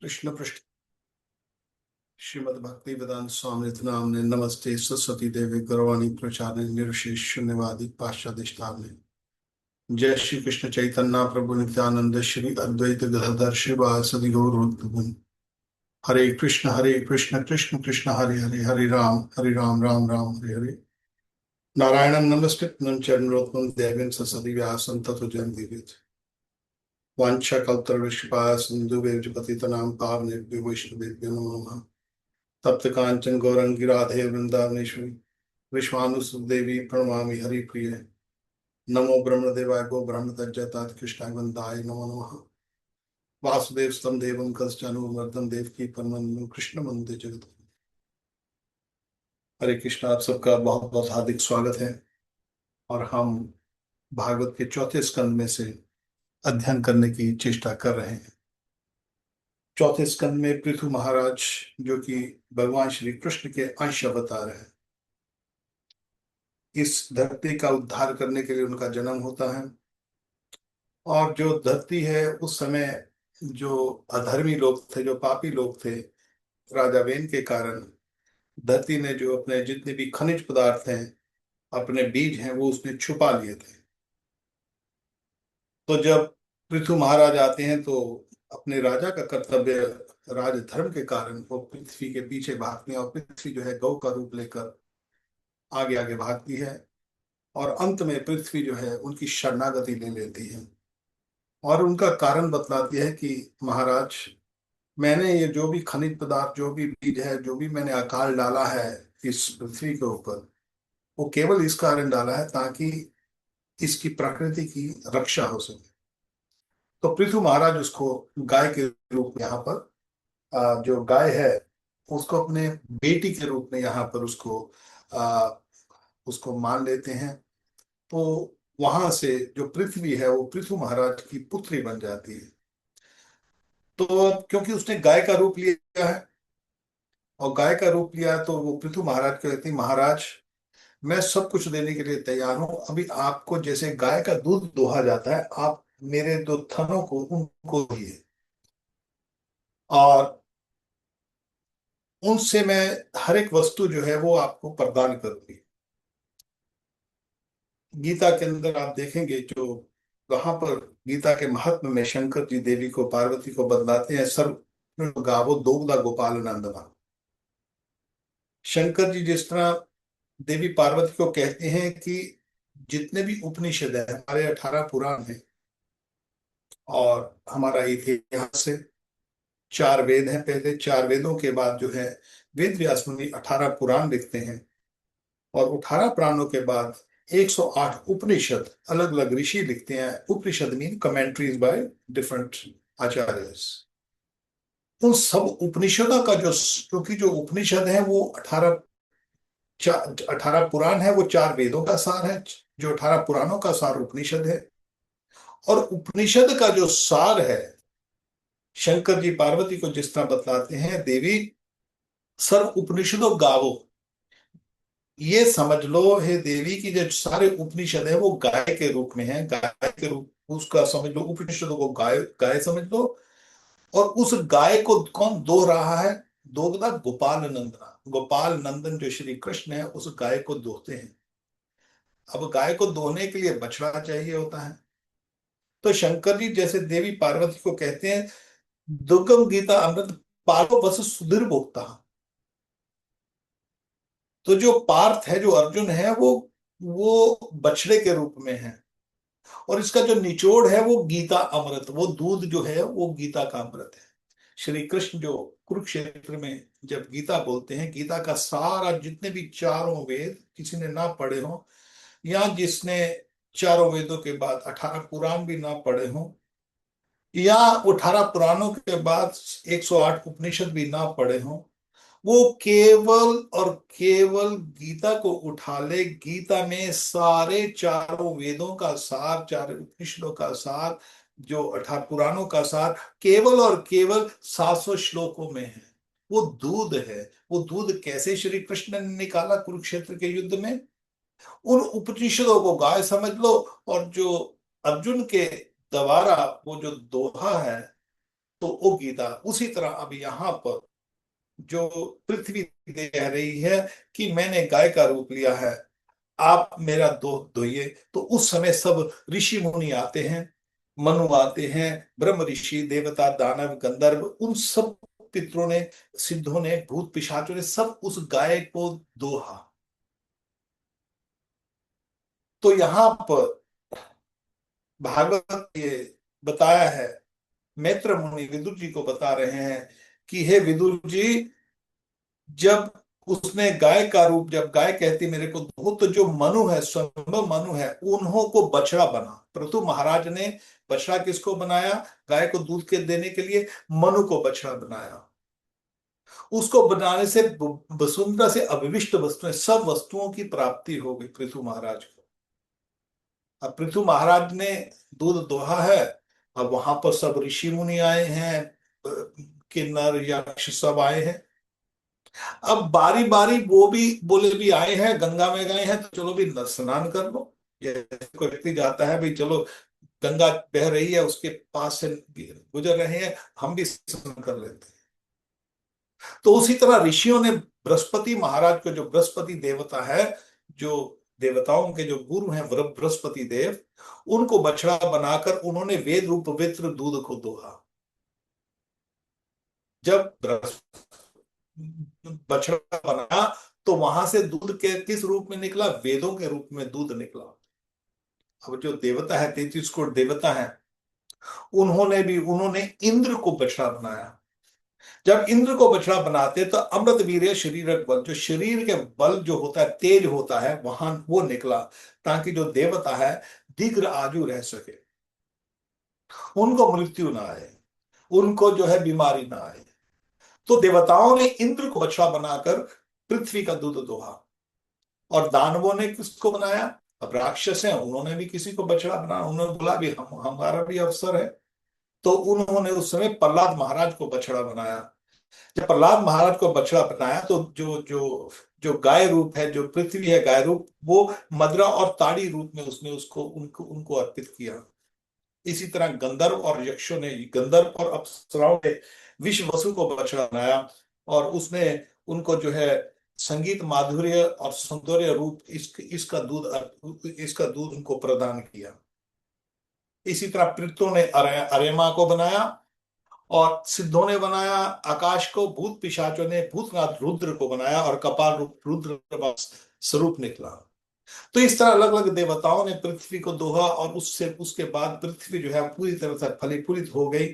कृष्ण पृष्ठ श्रीमद् भक्ति वेदांत स्वामी नामने नमस्ते सरस्वती देवी गौरवाणी प्रचारणे निर्विशेष शून्यवादी पाश्चादिष्टाने। जय श्री कृष्ण चैतन्य प्रभु नित्यानंद श्री अद्वैत गदाधर शिवासदि गौर भक्तगण। हरे कृष्ण कृष्ण कृष्ण हरे हरे हरे राम राम राम हरे हरे। नारायणं नमस्कृत्य चरणोत्तम देवीं सरस्वती व्यासं ततो जयन्तीवेद। वाञ्छाकल्पतरुष्यपाः सिन्धुभ्यो पतितनां पावनेभ्यो वैष्णवेभ्यो नमो नमः। तप्त कांचन गौरंगी राधे वृंदावनेश्वरी विश्वानुसुदेवी प्रणमामि हरिप्रिय। नमो ब्रह्मदेवाय गो ब्रह्म तज्जतात कृष्णाय वंदाय नमो नमः। वासुदेव स्तम देवम कंसचानूमर्दम देवकी परमं कृष्ण वंदे जगत। हरे कृष्ण, आप सबका बहुत बहुत हार्दिक स्वागत है। और हम भागवत के चौथे स्कंद में से अध्ययन करने की चेष्टा कर रहे हैं। चौथे स्कंद में पृथु महाराज, जो कि भगवान श्री कृष्ण के अंश अवतार है, इस धरती का उद्धार करने के लिए उनका जन्म होता है। और जो धरती है उस समय जो अधर्मी लोग थे, जो पापी लोग थे, राजा वेन के कारण धरती ने जो अपने जितने भी खनिज पदार्थ हैं, अपने बीज हैं, वो उसने छुपा लिए थे। तो जब पृथु महाराज आते हैं तो अपने राजा का कर्तव्य राजधर्म के कारण वो पृथ्वी के पीछे भागते हैं, और पृथ्वी जो है गौ का रूप लेकर आगे आगे भागती है। और अंत में पृथ्वी जो है उनकी शरणागति ले लेती है और उनका कारण बतलाती है कि महाराज, मैंने ये जो भी खनिज पदार्थ, जो भी बीज है, जो भी मैंने अकाल डाला है इस पृथ्वी के ऊपर, वो केवल इस कारण डाला है ताकि इसकी प्रकृति की रक्षा हो सके। तो पृथु महाराज उसको गाय के रूप में यहाँ पर जो गाय है उसको अपने बेटी के रूप में यहाँ पर आ, उसको मान लेते हैं। तो वहां से जो पृथ्वी है वो पृथु महाराज की पुत्री बन जाती है। तो क्योंकि उसने गाय का रूप लिया है और गाय का रूप लिया है, तो वो पृथु महाराज को कहती है, महाराज मैं सब कुछ देने के लिए तैयार हूं। अभी आपको जैसे गाय का दूध दोहा जाता है, आप मेरे दो थनों को उनको दिए और उनसे मैं हर एक वस्तु जो है वो आपको प्रदान करूंगी। गीता के अंदर आप देखेंगे जो वहां पर गीता के महात्म्य में शंकर जी देवी को, पार्वती को बतलाते हैं, सर्व गावो दोग्धा गोपाल नंदना। शंकर जी जिस तरह देवी पार्वती को कहते हैं कि जितने भी उपनिषद है, हमारे 18 पुराण हैं और हमारा इतिहास है, 4 वेद हैं। पहले 4 वेदों के बाद जो है वेद व्यास मुनि 18 पुराण लिखते हैं, और 18 पुराणों के बाद 108 उपनिषद अलग अलग ऋषि लिखते हैं। Upanishad mean commentaries by different acharyas. उन सब उपनिषदों का जो, क्योंकि जो उपनिषद है वो 18 पुराण है, वो 4 वेदों का सार है। जो 18 पुराणों का सार उपनिषद है, और उपनिषद का जो सार है, शंकर जी पार्वती को जिस तरह बतलाते हैं, देवी सर्व उपनिषदों गावो, ये समझ लो हे देवी की जो सारे उपनिषद है वो गाय के रूप में है। गाय के रूप उसका समझ लो, उपनिषदों को गाय गाय समझ लो। और उस गाय को कौन दोह रहा है? दोगदा गोपाल नंदना, गोपाल नंदन जो श्री कृष्ण है उस गाय को दोहते हैं। अब गाय को दोहने के लिए बछड़ा चाहिए होता है, तो शंकर जी जैसे देवी पार्वती को कहते हैं, दुर्गम गीता अमृत पालो बस सुधीर भोक्ता। तो जो पार्थ है, जो अर्जुन है, वो बछड़े के रूप में है। और इसका जो निचोड़ है वो गीता अमृत, वो दूध जो है वो गीता का अमृत है। श्री कृष्ण जो कुरुक्षेत्र में जब गीता बोलते हैं, गीता का सारा जितने भी चारों वेद किसी ने ना पढ़े हो, या जिसने चारों वेदों के बाद 18 पुराण भी ना पढ़े हो, या 18 पुराणों के बाद 108 उपनिषद भी ना पढ़े हो, वो केवल और केवल गीता को उठा ले। गीता में सारे चारों वेदों का सार, चारों उपनिषदों का सार, जो 18 पुराणों का सार केवल और केवल 700 श्लोकों में है। वो दूध है। वो दूध कैसे श्री कृष्ण ने निकाला कुरुक्षेत्र के युद्ध में? उन उपनिषदों को गाय समझ लो। और जो अर्जुन के द्वारा वो जो दोहा है, तो वो गीता। उसी तरह अब यहाँ पर जो पृथ्वी कह रही है कि मैंने गाय का रूप लिया है, आप मेरा दूध दुहिए। तो उस समय सब ऋषि मुनि आते हैं, मनु आते हैं, ब्रह्म ऋषि, देवता, दानव, गंधर्व, उन सब पितरों ने, सिद्धों ने, भूत पिशाचों ने सब उस गाय को दोहा। तो यहाँ पर भागवत ये बताया है, मैत्र मुनि विदुर जी को बता रहे हैं कि हे विदुर जी, जब उसने गाय का रूप, जब गाय कहती मेरे को दूध, तो जो मनु है, स्वयं मनु है, उन्हों को बछड़ा बना। परंतु महाराज ने बछड़ा किसको बनाया? गाय को दूध के देने के लिए मनु को बछड़ा बनाया। उसको बनाने से वसुंधरा से अविविष्ट वस्तुएं, सब वस्तुओं की प्राप्ति हो गई पृथु महाराज को। अब पृथु महाराज ने दूध दोहा है। अब वहां पर सब ऋषि मुनि आए हैं, किन्नर यक्ष सब आए हैं। अब बारी बारी वो भी बोले भी आए हैं, गंगा में गए हैं तो चलो भी स्नान कर लो। ये कोई व्यक्ति जाता है भाई, चलो गंगा बह रही है, उसके पास से गुजर रहे हैं, हम भी स्नान कर लेते हैं। तो उसी तरह ऋषियों ने बृहस्पति महाराज को, जो बृहस्पति देवता है, जो देवताओं के जो गुरु हैं बृहस्पति देव, उनको बछड़ा बनाकर उन्होंने वेद रूप पवित्र दूध को दोहा। जब बछड़ा बना तो वहां से दूध के किस रूप में निकला? वेदों के रूप में दूध निकला। अब जो देवता है, 33 कोट देवता है, उन्होंने इंद्र को बछड़ा बनाया। जब इंद्र को बछड़ा बनाते तो अमृत वीर्य शरीर बल, जो शरीर के बल जो होता है, तेज होता है, वहां वो निकला, ताकि जो देवता है दीर्घ आयु रह सके, उनको मृत्यु ना आए, उनको जो है बीमारी ना आए। तो देवताओं ने इंद्र को बछड़ा बनाकर पृथ्वी का दूध दोहा। और दानवों ने किसको बनाया? अब राक्षस हैं, उन्होंने भी किसी को बछड़ा बनाया। उन्होंने बोला भी हम, हमारा भी अवसर है। तो उन्होंने उस समय प्रहलाद महाराज को बछड़ा बनाया। जब प्रहलाद महाराज को बछड़ा बनाया तो जो जो जो गाय रूप है, जो पृथ्वी है गाय रूप, वो मदरा और ताड़ी रूप में उसने उसको उनको उनको अर्पित किया। इसी तरह गंधर्व और यक्षों ने, गंधर्व और अप्सराओं ने विश्व वसु को बछड़ा बनाया, और उसने उनको जो है संगीत माधुर्य और सौंदर्य रूप इसका दूध उनको प्रदान किया। इसी तरह पितरों ने अरेमा को बनाया, और सिद्धों ने बनाया आकाश को, भूत पिशाचों ने भूतनाथ रुद्र को बनाया, और कपाल रूप रुद्र का स्वरूप निकला। तो इस तरह अलग अलग देवताओं ने पृथ्वी को दोहा, और उससे उसके बाद पृथ्वी जो है पूरी तरह से फलीभूत हो गई,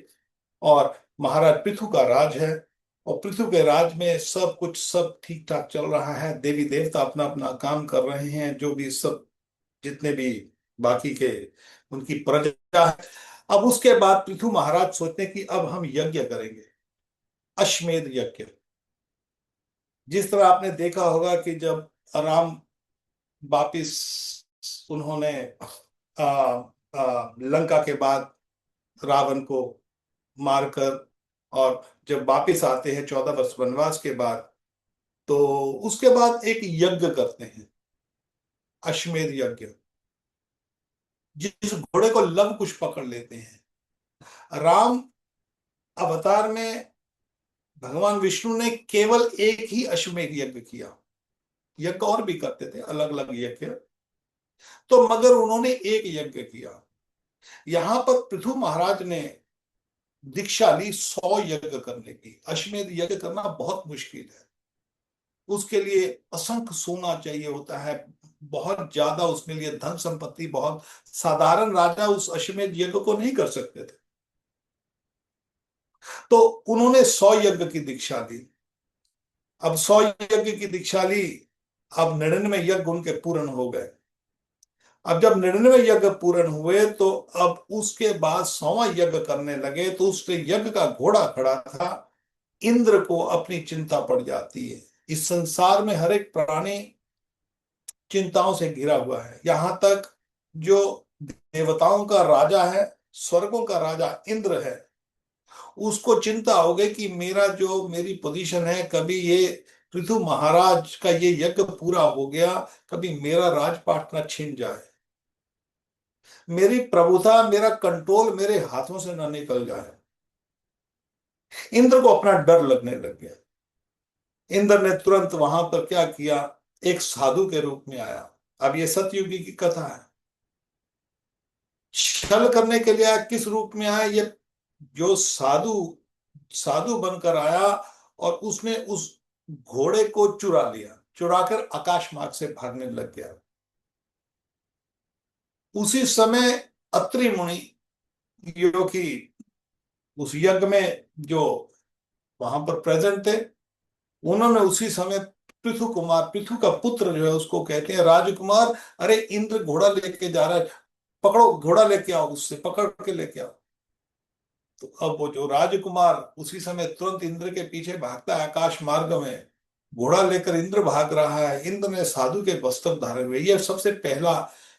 और महाराज पृथु का राज है। और पृथु के राज में सब कुछ सब ठीक ठाक चल रहा है। देवी देवता अपना अपना काम कर रहे हैं, जो भी सब जितने भी बाकी के उनकी प्रजा है। अब उसके बाद पृथु महाराज सोचते हैं कि अब हम यज्ञ करेंगे, अश्वमेध यज्ञ। जिस तरह आपने देखा होगा कि जब राम वापिस उन्होंने लंका के बाद रावण को मारकर, और जब वापिस आते हैं 14 वर्ष वनवास के बाद, तो उसके बाद एक यज्ञ करते हैं, अश्वमेध यज्ञ। जिस घोड़े को लव कुश पकड़ लेते हैं, राम अवतार में भगवान विष्णु ने केवल एक ही अश्वमेध यज्ञ किया। यज्ञ और भी करते थे, अलग अलग यज्ञ, तो मगर उन्होंने एक यज्ञ किया। यहां पर पृथु महाराज ने दीक्षा ली 100 यज्ञ करने की। अश्वमेध यज्ञ करना बहुत मुश्किल है, उसके लिए असंख्य सोना चाहिए होता है, बहुत ज्यादा उसके लिए धन संपत्ति, बहुत साधारण राजा उस अश्वमेध यज्ञ को नहीं कर सकते थे। तो उन्होंने 100 यज्ञ की दीक्षा ली। अब 100 यज्ञ की दीक्षा ली, अब 99 यज्ञ उनके पूर्ण हो गए। अब जब 99 यज्ञ पूर्ण हुए तो अब उसके बाद 100वां यज्ञ करने लगे, तो उस यज्ञ का घोड़ा खड़ा था। इंद्र को अपनी चिंता पड़ जाती है। इस संसार में हर एक प्राणी चिंताओं से घिरा हुआ है, यहां तक जो देवताओं का राजा है, स्वर्गों का राजा इंद्र है, उसको चिंता हो गई कि मेरा जो मेरी पोजीशन है, कभी ये पृथु महाराज का ये यज्ञ पूरा हो गया, कभी मेरा राजपाट ना छिन जाए, मेरी प्रभुता, मेरा कंट्रोल मेरे हाथों से ना निकल जाए। इंद्र को अपना डर लगने लग गया। इंद्र ने तुरंत वहां पर क्या किया, एक साधु के रूप में आया। अब ये सतयुगी की कथा है। छल करने के लिए आया, किस रूप में आया ये, जो साधु साधु बनकर आया, और उसने उस घोड़े को चुरा लिया, चुराकर आकाश मार्ग से भागने लग गया। उसी समय अत्रि मुनि, जो कि उस यज्ञ में जो वहां पर प्रेजेंट थे, उन्होंने उसी समय पृथु कुमार, पृथु का पुत्र जो है उसको कहते हैं राजकुमार, अरे इंद्र घोड़ा लेके जा रहा है, पकड़ो घोड़ा लेके आओ, उससे पकड़ के लेके आओ। तो अब वो जो राजकुमार उसी समय तुरंत इंद्र के पीछे भागता है आकाश मार्ग में, घोड़ा लेकर इंद्र भाग रहा है। इंद्र ने साधु के वस्त्र धारे हुए, ये सबसे पहला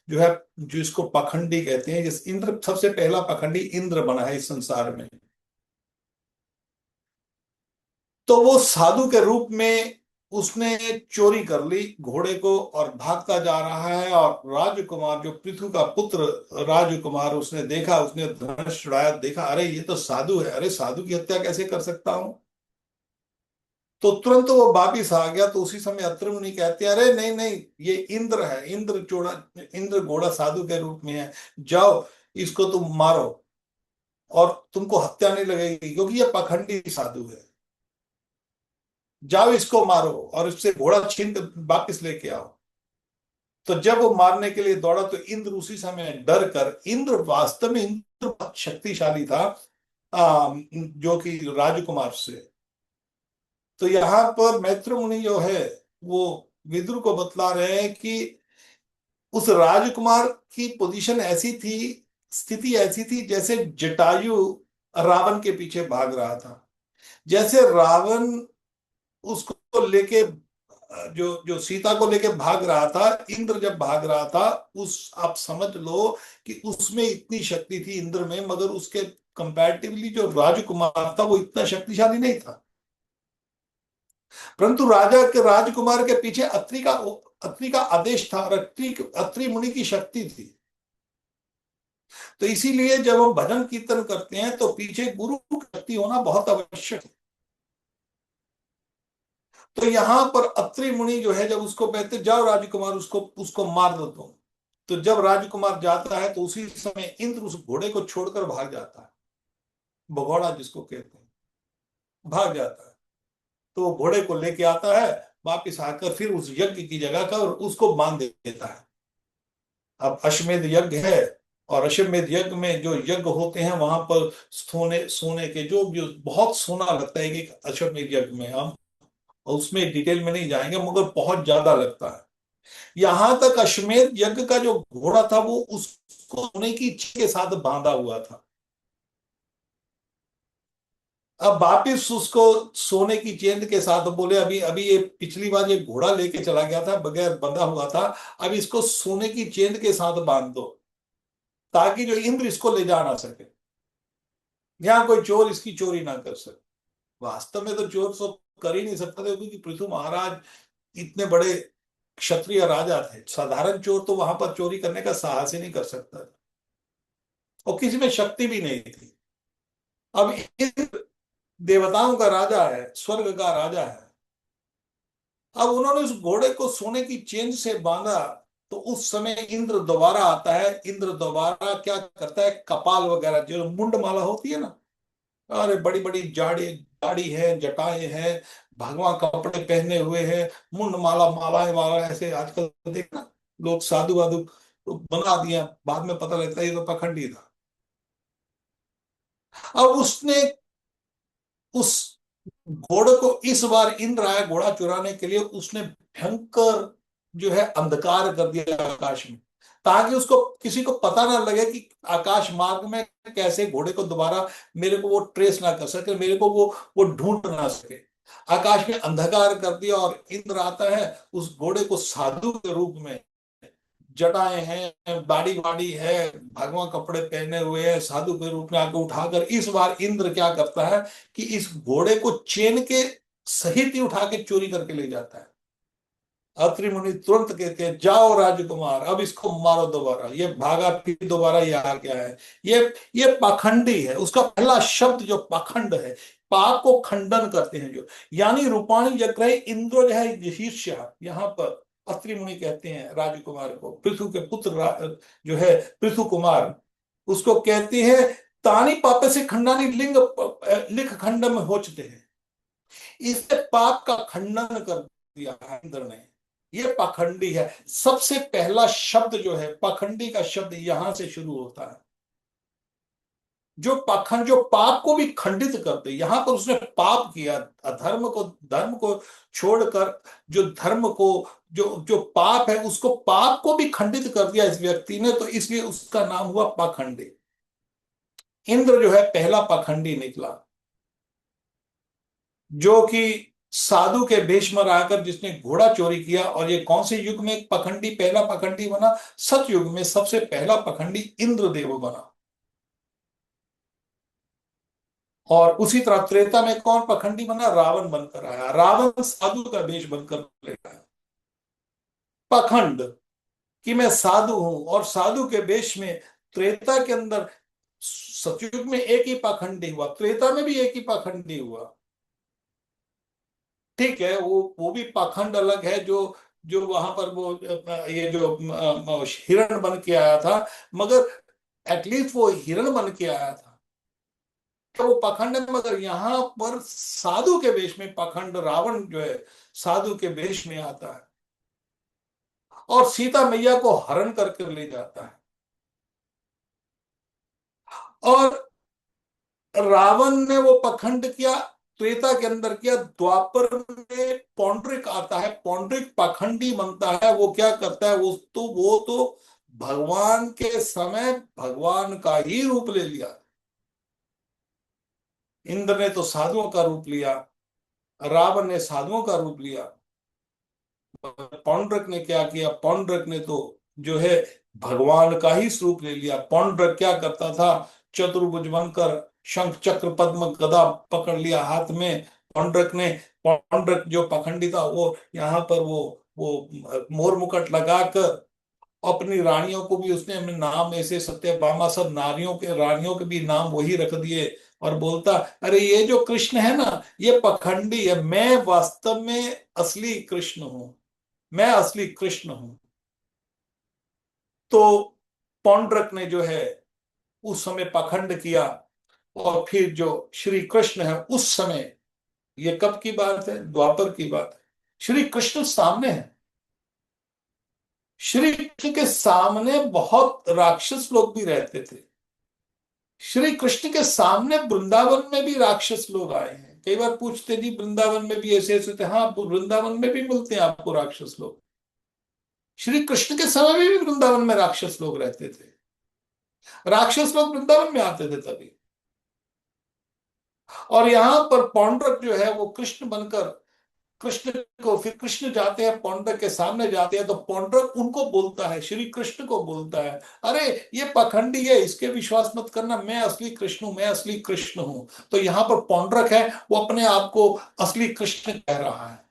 जो है, जो इसको पाखंडी कहते हैं, जिस इंद्र सबसे पहला पाखंडी इंद्र बना है इस संसार में। तो वो साधु के रूप में उसने चोरी कर ली घोड़े को और भागता जा रहा है। और राजकुमार जो पृथु का पुत्र राजकुमार, उसने देखा, उसने धनुष चढ़ाया, देखा अरे ये तो साधु है, अरे साधु की हत्या कैसे कर सकता हूं। तो तुरंत वो वापिस आ गया। तो उसी समय अत्रि मुनि कहते हैं अरे नहीं नहीं, ये इंद्र है, इंद्र चोड़ा, इंद्र घोड़ा साधु के रूप में है, जाओ इसको तुम मारो और तुमको हत्या नहीं लगेगी, क्योंकि ये पाखंडी साधु है। जाओ इसको मारो और इससे घोड़ा छीन कर वापिस लेके आओ। तो जब वो मारने के लिए दौड़ा तो इंद्र उसी समय डर कर, इंद्र वास्तव में इंद्र बहुत शक्तिशाली था, जो कि राजकुमार से। तो यहाँ पर मैत्र मुनि जो है वो विदुर को बतला रहे हैं कि उस राजकुमार की पोजीशन ऐसी थी, स्थिति ऐसी थी, जैसे जटायु रावण के पीछे भाग रहा था। जैसे रावण उसको लेके, जो जो सीता को लेके भाग रहा था, इंद्र जब भाग रहा था, उस आप समझ लो कि उसमें इतनी शक्ति थी इंद्र में, मगर उसके कंपैरेटिवली जो राजकुमार था वो इतना शक्तिशाली नहीं था। परंतु राजा के राजकुमार के पीछे अत्रि का आदेश था, और अत्रि मुनि की शक्ति थी। तो इसीलिए जब हम भजन कीर्तन करते हैं तो पीछे गुरु की शक्ति होना बहुत आवश्यक है। तो यहां पर अत्रि मुनि जो है, जब उसको कहते जाओ राजकुमार उसको उसको मार दो तुम, तो जब राजकुमार जाता है तो उसी समय इंद्र उस घोड़े को छोड़कर भाग जाता है, भगौड़ा जिसको कहते हैं, भाग जाता है। तो वो घोड़े को लेके आता है, वापिस आकर फिर उस यज्ञ की जगह का और उसको बांध देता है। अब अश्वमेध यज्ञ है, और अश्वमेध यज्ञ में जो यज्ञ होते हैं वहां पर सोने सोने के जो जो बहुत सोना लगता है कि अश्वमेध यज्ञ में, हम उसमें डिटेल में नहीं जाएंगे, मगर बहुत ज्यादा लगता है। यहां तक अश्वमेध यज्ञ का जो घोड़ा था वो उसको सोने की इच्छा के साथ बांधा हुआ था। अब वापिस उसको सोने की चेन के साथ बोले, अभी अभी ये पिछली बार ये घोड़ा लेके चला गया था बगैर बंधा हुआ था, अब इसको सोने की चेन के साथ बांध दो, ताकि जो इंद्र इसको ले जा ना सके, यहाँ कोई चोर इसकी चोरी ना कर सके। वास्तव में तो चोर सब कर ही नहीं सकता थे, क्योंकि पृथु महाराज इतने बड़े क्षत्रिय राजा थे, साधारण चोर तो वहां पर चोरी करने का साहस ही नहीं कर सकता था, और किसी में शक्ति भी नहीं थी। अब इंद्र देवताओं का राजा है, स्वर्ग का राजा है। अब उन्होंने उस घोड़े को सोने की चेन से बांधा, तो उस समय इंद्र दोबारा आता है। इंद्र दोबारा क्या करता है, कपाल वगैरह जो मुंड माला होती है ना, अरे बड़ी बड़ी जाड़ी दाढ़ी है, जटाएं हैं, भगवा कपड़े पहने हुए हैं, मुंड माला, मालाएं वाला ऐसे आजकल देखना लोग साधु वाधु तो बना दिया, बाद में पता लगता है ये तो पखंडी था। अब उसने उस घोड़े को, इस बार इंद्र आया घोड़ा चुराने के लिए, उसने भयंकर जो है अंधकार कर दिया आकाश में, ताकि उसको किसी को पता ना लगे कि आकाश मार्ग में कैसे घोड़े को दोबारा मेरे को वो ट्रेस ना कर सके, मेरे को वो ढूंढ ना सके। आकाश में अंधकार कर दिया, और इंद्र आता है उस घोड़े को साधु के रूप में, जटाएं हैं, दाढ़ी वाड़ी है, भगवा कपड़े पहने हुए हैं, साधु के रूप में आके उठाकर, इस बार इंद्र क्या करता है कि इस घोड़े को चेन के सहित ही उठा के चोरी करके ले जाता है। अत्रि मुनि तुरंत कहते हैं जाओ राजकुमार, अब इसको मारो दोबारा, ये भागा फिर दोबारा ये आ गया है, ये पाखंडी है। उसका पहला शब्द जो पाखंड है, पाप को खंडन करते हैं जो, यानी रूपाणी जग्रह इंद्र जो है शीर्षा, यहाँ पर अत्रि मुनि कहते हैं राजकुमार को, पृथु के पुत्र जो है पृथु कुमार, उसको कहते हैं तानी पापे से खंडानी लिंग लिख खंड में होचते हैं। इससे पाप का खंडन कर दिया है इंद्र ने, ये पाखंडी है। सबसे पहला शब्द जो है पाखंडी का शब्द यहां से शुरू होता है, जो पाखंड, जो पाप को भी खंडित करते। यहां पर उसने पाप किया, अधर्म को, धर्म को छोड़कर, जो धर्म को, जो जो पाप है उसको, पाप को भी खंडित कर दिया इस व्यक्ति ने, तो इसलिए उसका नाम हुआ पाखंडी। इंद्र जो है पहला पाखंडी निकला, जो कि साधु के भेष में आकर जिसने घोड़ा चोरी किया। और ये कौन से युग में एक पाखंडी, पहला पाखंडी बना? सतयुग में सबसे पहला पाखंडी इंद्रदेव बना। और उसी तरह त्रेता में कौन पाखंडी बना? रावण बनकर आया। रावण साधु का वेश बनकर ले आया। पाखंड कि मैं साधु हूं, और साधु के वेश में। त्रेता के अंदर, सतयुग में एक ही पाखंडी हुआ, त्रेता में भी एक ही पाखंडी हुआ। ठीक है, वो भी पाखंड अलग है, जो जो वहां पर वो ये जो हिरण बन के आया था, मगर एटलीस्ट वो हिरण बन के आया था, तो वो पाखंड है। मगर यहाँ पर साधु के वेश में पाखंड रावण जो है साधु के वेश में आता है और सीता मैया को हरण करके ले जाता है। और रावण ने वो पखंड किया, त्रेता के अंदर किया। द्वापर में पौंड्रिक आता है, पौंड्रिक पाखंडी बनता है। वो क्या करता है? वो तो भगवान के समय भगवान का ही रूप ले लिया। इंद्र ने तो साधुओं का रूप लिया, रावण ने साधुओं का रूप लिया। पौंड्रक ने क्या किया? पौंड्रक ने तो जो है भगवान का ही स्वरूप ले लिया। पौंड्रक क्या करता था? चतुर्भुज बनकर शंख चक्र पद्म गदा पकड़ लिया हाथ में पौंड्रक ने। पौंड्रक जो पखंडी था, वो यहाँ पर वो मोर मुकुट लगाकर अपनी रानियों को भी उसने अपने नाम, ऐसे सत्यभामा सब नारियों के, रानियों के भी नाम वही रख दिए। और बोलता, अरे ये जो कृष्ण है ना, ये पखंडी है, मैं वास्तव में असली कृष्ण हूं, मैं असली कृष्ण हूं। तो पौंड्रक ने जो है उस समय पाखंड किया। और फिर जो श्री कृष्ण है उस समय, ये कब की बात है? द्वापर की बात है। श्री कृष्ण सामने है। श्री कृष्ण के सामने बहुत राक्षस लोग भी रहते थे। श्री कृष्ण के सामने वृंदावन में भी राक्षस लोग आए हैं। कई बार पूछते जी वृंदावन में भी ऐसे ऐसे थे। हाँ, वृंदावन में भी मिलते हैं आपको राक्षस लोग। श्री कृष्ण के समय में भी वृंदावन में राक्षस लोग रहते थे। राक्षस लोग वृंदावन में आते थे तभी। और यहाँ पर पौंड्रक जो है वो कृष्ण बनकर, कृष्ण को, फिर कृष्ण जाते हैं पौंड्रक के सामने जाते हैं, तो पौंड्रक उनको बोलता है, श्री कृष्ण को बोलता है, अरे ये पाखंडी है, इसके विश्वास मत करना, मैं असली कृष्ण हूं, मैं असली कृष्ण हूं। तो यहाँ पर पौंड्रक है, वो अपने आप को असली कृष्ण कह रहा है,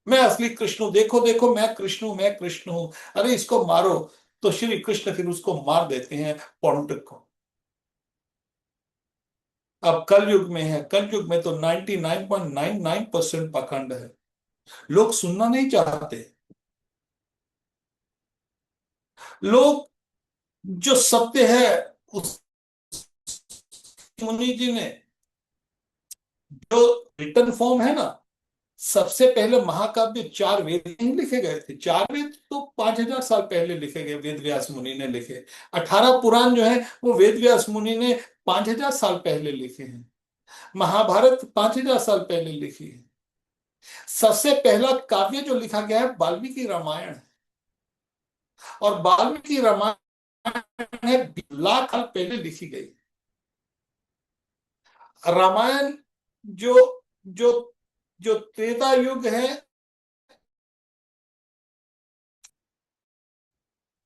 मैं असली कृष्ण हूं, देखो देखो मैं कृष्ण हूं, मैं कृष्ण हूं, अरे इसको मारो। तो श्री कृष्ण फिर उसको मार देते हैं, पौंड्रक को। अब कलयुग में है, कलयुग में तो 99.99% पाखंड है। लोग सुनना नहीं चाहते। लोग, जो सत्य है, उस मुनि जी ने जो रिटर्न फॉर्म है ना, सबसे पहले महाकाव्य 4 वेद नहीं लिखे गए थे। 4 वेद तो 5,000 साल पहले लिखे गए, वेद व्यास मुनि ने लिखे। 18 पुराण जो है वो वेद व्यास मुनि ने 5,000 साल पहले लिखे हैं। महाभारत 5,000 साल पहले लिखी है। सबसे पहला काव्य जो लिखा गया है वाल्मीकि रामायण है। और वाल्मीकि रामायण है, लाख साल पहले लिखी गई। रामायण जो जो जो त्रेता युग है,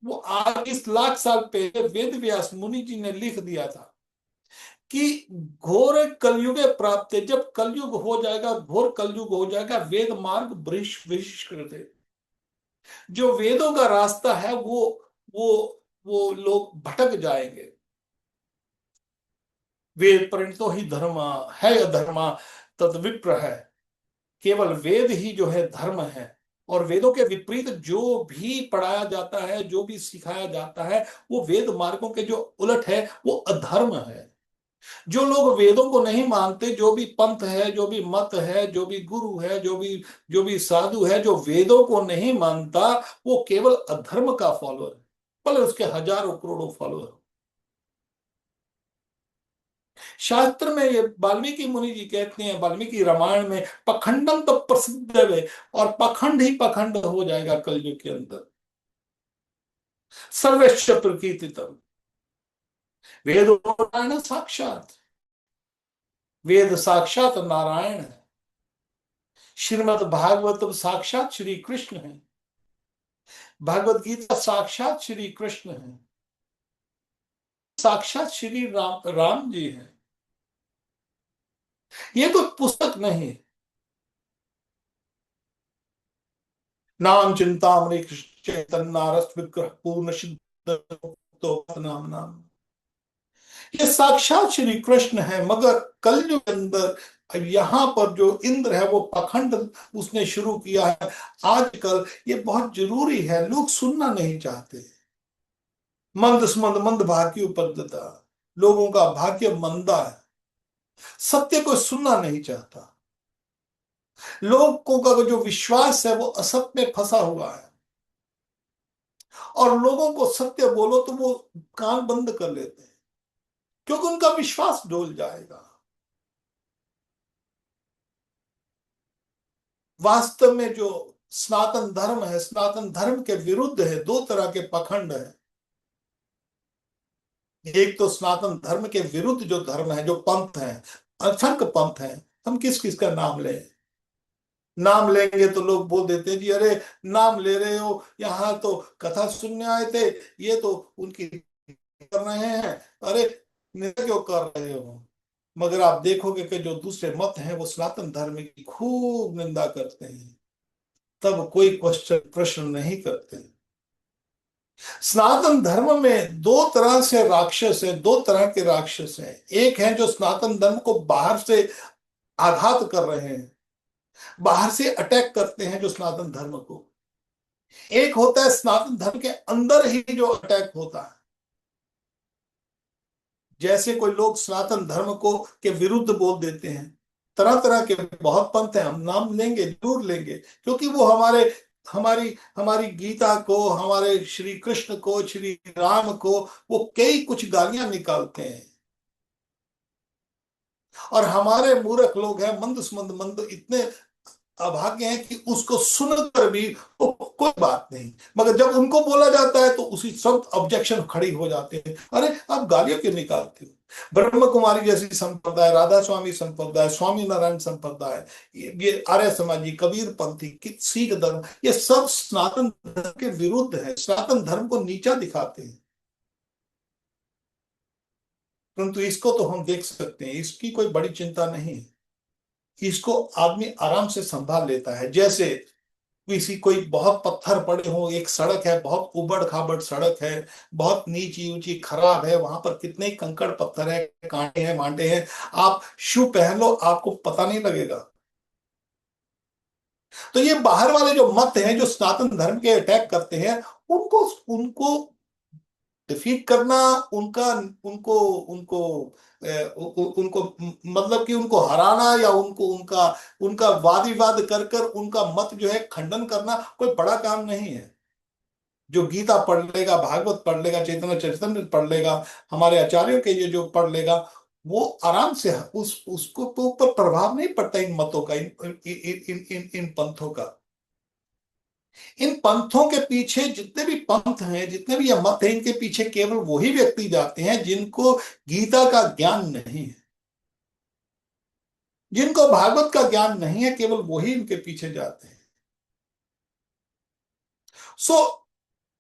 वो 21 लाख साल पहले वेद व्यास मुनि जी ने लिख दिया था कि घोर कलयुग प्राप्त है। जब कलयुग हो जाएगा, घोर कलयुग हो जाएगा, वेद मार्ग बहिष्कृत, जो वेदों का रास्ता है वो वो लोग भटक जाएंगे। वेद प्रणीतो ही धर्म है अधर्मा, तद विप्र है। केवल वेद ही जो है धर्म है, और वेदों के विपरीत जो भी पढ़ाया जाता है, जो भी सिखाया जाता है, वो वेद मार्गों के जो उलट है वो अधर्म है। जो लोग वेदों को नहीं मानते, जो भी पंथ है, जो भी मत है, जो भी गुरु है, जो भी साधु है, जो वेदों को नहीं मानता, वो केवल अधर्म का फॉलोअर है, भले उसके हजारों करोड़ों फॉलोअर। शास्त्र में ये वाल्मीकि मुनि जी कहते हैं, वाल्मीकि रामायण में, पखंडम तो प्रसिद्ध है, और पखंड ही पखंड हो जाएगा कलयुग के अंदर। सर्वेश्व प्रकीर्तितम, वेद नारायण साक्षात, वेद साक्षात नारायण है। श्रीमद् भागवतम साक्षात श्री कृष्ण है। भगवत गीता साक्षात श्री कृष्ण है। साक्षात श्री राम राम जी है। ये कोई पुस्तक नहीं। नाम चिंतामणि कृष्ण चैतन्य रस विग्रह पूर्ण सिद्ध नाम नाम, ये साक्षात श्री कृष्ण है। मगर कलयुग के अंदर यहाँ पर जो इंद्र है वो पखंड उसने शुरू किया है। आजकल ये बहुत जरूरी है, लोग सुनना नहीं चाहते। मंद स्मंद मंद भाग्य उपद्रता, लोगों का भाग्य मंदा है, सत्य को सुनना नहीं चाहता। लोगों का जो विश्वास है वो असत्य में फंसा हुआ है, और लोगों को सत्य बोलो तो वो कान बंद कर लेते हैं, क्योंकि उनका विश्वास डोल जाएगा। वास्तव में जो सनातन धर्म है, सनातन धर्म के विरुद्ध है। दो तरह के पखंड है। एक तो सनातन धर्म के विरुद्ध जो धर्म है, जो पंथ है, असंख्य पंथ है। हम किस किस का नाम लें? नाम लेंगे तो लोग बोल देते हैं जी, अरे नाम ले रहे हो, यहाँ तो कथा सुनने आए थे, ये तो उनकी कर रहे हैं, अरे निंदा क्यों कर रहे हो? मगर आप देखोगे कि जो दूसरे मत हैं वो सनातन धर्म की खूब निंदा करते हैं, तब कोई क्वेश्चन प्रश्न नहीं करते। सनातन धर्म में दो तरह से राक्षस है, दो तरह के राक्षस हैं। एक है जो सनातन धर्म को बाहर से आघात कर रहे हैं, बाहर से अटैक करते हैं जो सनातन धर्म को। एक होता है सनातन धर्म के अंदर ही जो अटैक होता है। जैसे कोई लोग सनातन धर्म को के विरुद्ध बोल देते हैं। तरह तरह के बहुत पंथ हैं, हम नाम लेंगे, जरूर लेंगे, क्योंकि वो हमारे हमारी हमारी गीता को, हमारे श्री कृष्ण को, श्री राम को वो कई कुछ गालियां निकालते हैं। और हमारे मूर्ख लोग हैं, मंद सुमंद मंद इतने अभागे हैं कि उसको सुनकर भी वो कोई बात नहीं। मगर जब उनको बोला जाता है तो उसी सब ऑब्जेक्शन खड़ी हो जाते हैं, अरे आप गालियों क्यों निकालते हो? ब्रह्म कुमारी जैसी संप्रदाय, राधा स्वामी संप्रदाय, स्वामी नारायण संप्रदाय, ये आर्य समाजी, कबीर पंथी, सिख धर्म, ये सब सनातन धर्म के विरुद्ध है, सनातन धर्म को नीचा दिखाते हैं। परंतु इसको तो हम देख सकते हैं, इसकी कोई बड़ी चिंता नहीं है। इसको आदमी आराम से संभाल लेता है। जैसे किसी कोई बहुत पत्थर पड़े हो, एक सड़क है, बहुत उबड़ खाबड़ सड़क है, बहुत नीची ऊंची खराब है, वहां पर कितने ही कंकड़ पत्थर है, कांटे हैं, मांटे हैं, आप शू पहन लो आपको पता नहीं लगेगा। तो ये बाहर वाले जो मत हैं, जो सनातन धर्म के अटैक करते हैं, उनको उनको डिफीट करना, उनका उनको उनको उनको मतलब कि उनको हराना, या उनको उनका उनका वाद विवाद कर कर उनका मत जो है खंडन करना कोई बड़ा काम नहीं है। जो गीता पढ़ लेगा, भागवत पढ़ लेगा, चैतन्य चरितमृत पढ़ लेगा, हमारे आचार्यों के ये जो पढ़ लेगा, वो आराम से उसको ऊपर प्रभाव नहीं पड़ता इन मतों का, इन पंथों का। इन पंथों के पीछे जितने भी पंथ हैं, जितने भी ये मत हैं, इनके पीछे केवल वही व्यक्ति जाते हैं जिनको गीता का ज्ञान नहीं है, जिनको भागवत का ज्ञान नहीं है, केवल वही इनके पीछे जाते हैं। सो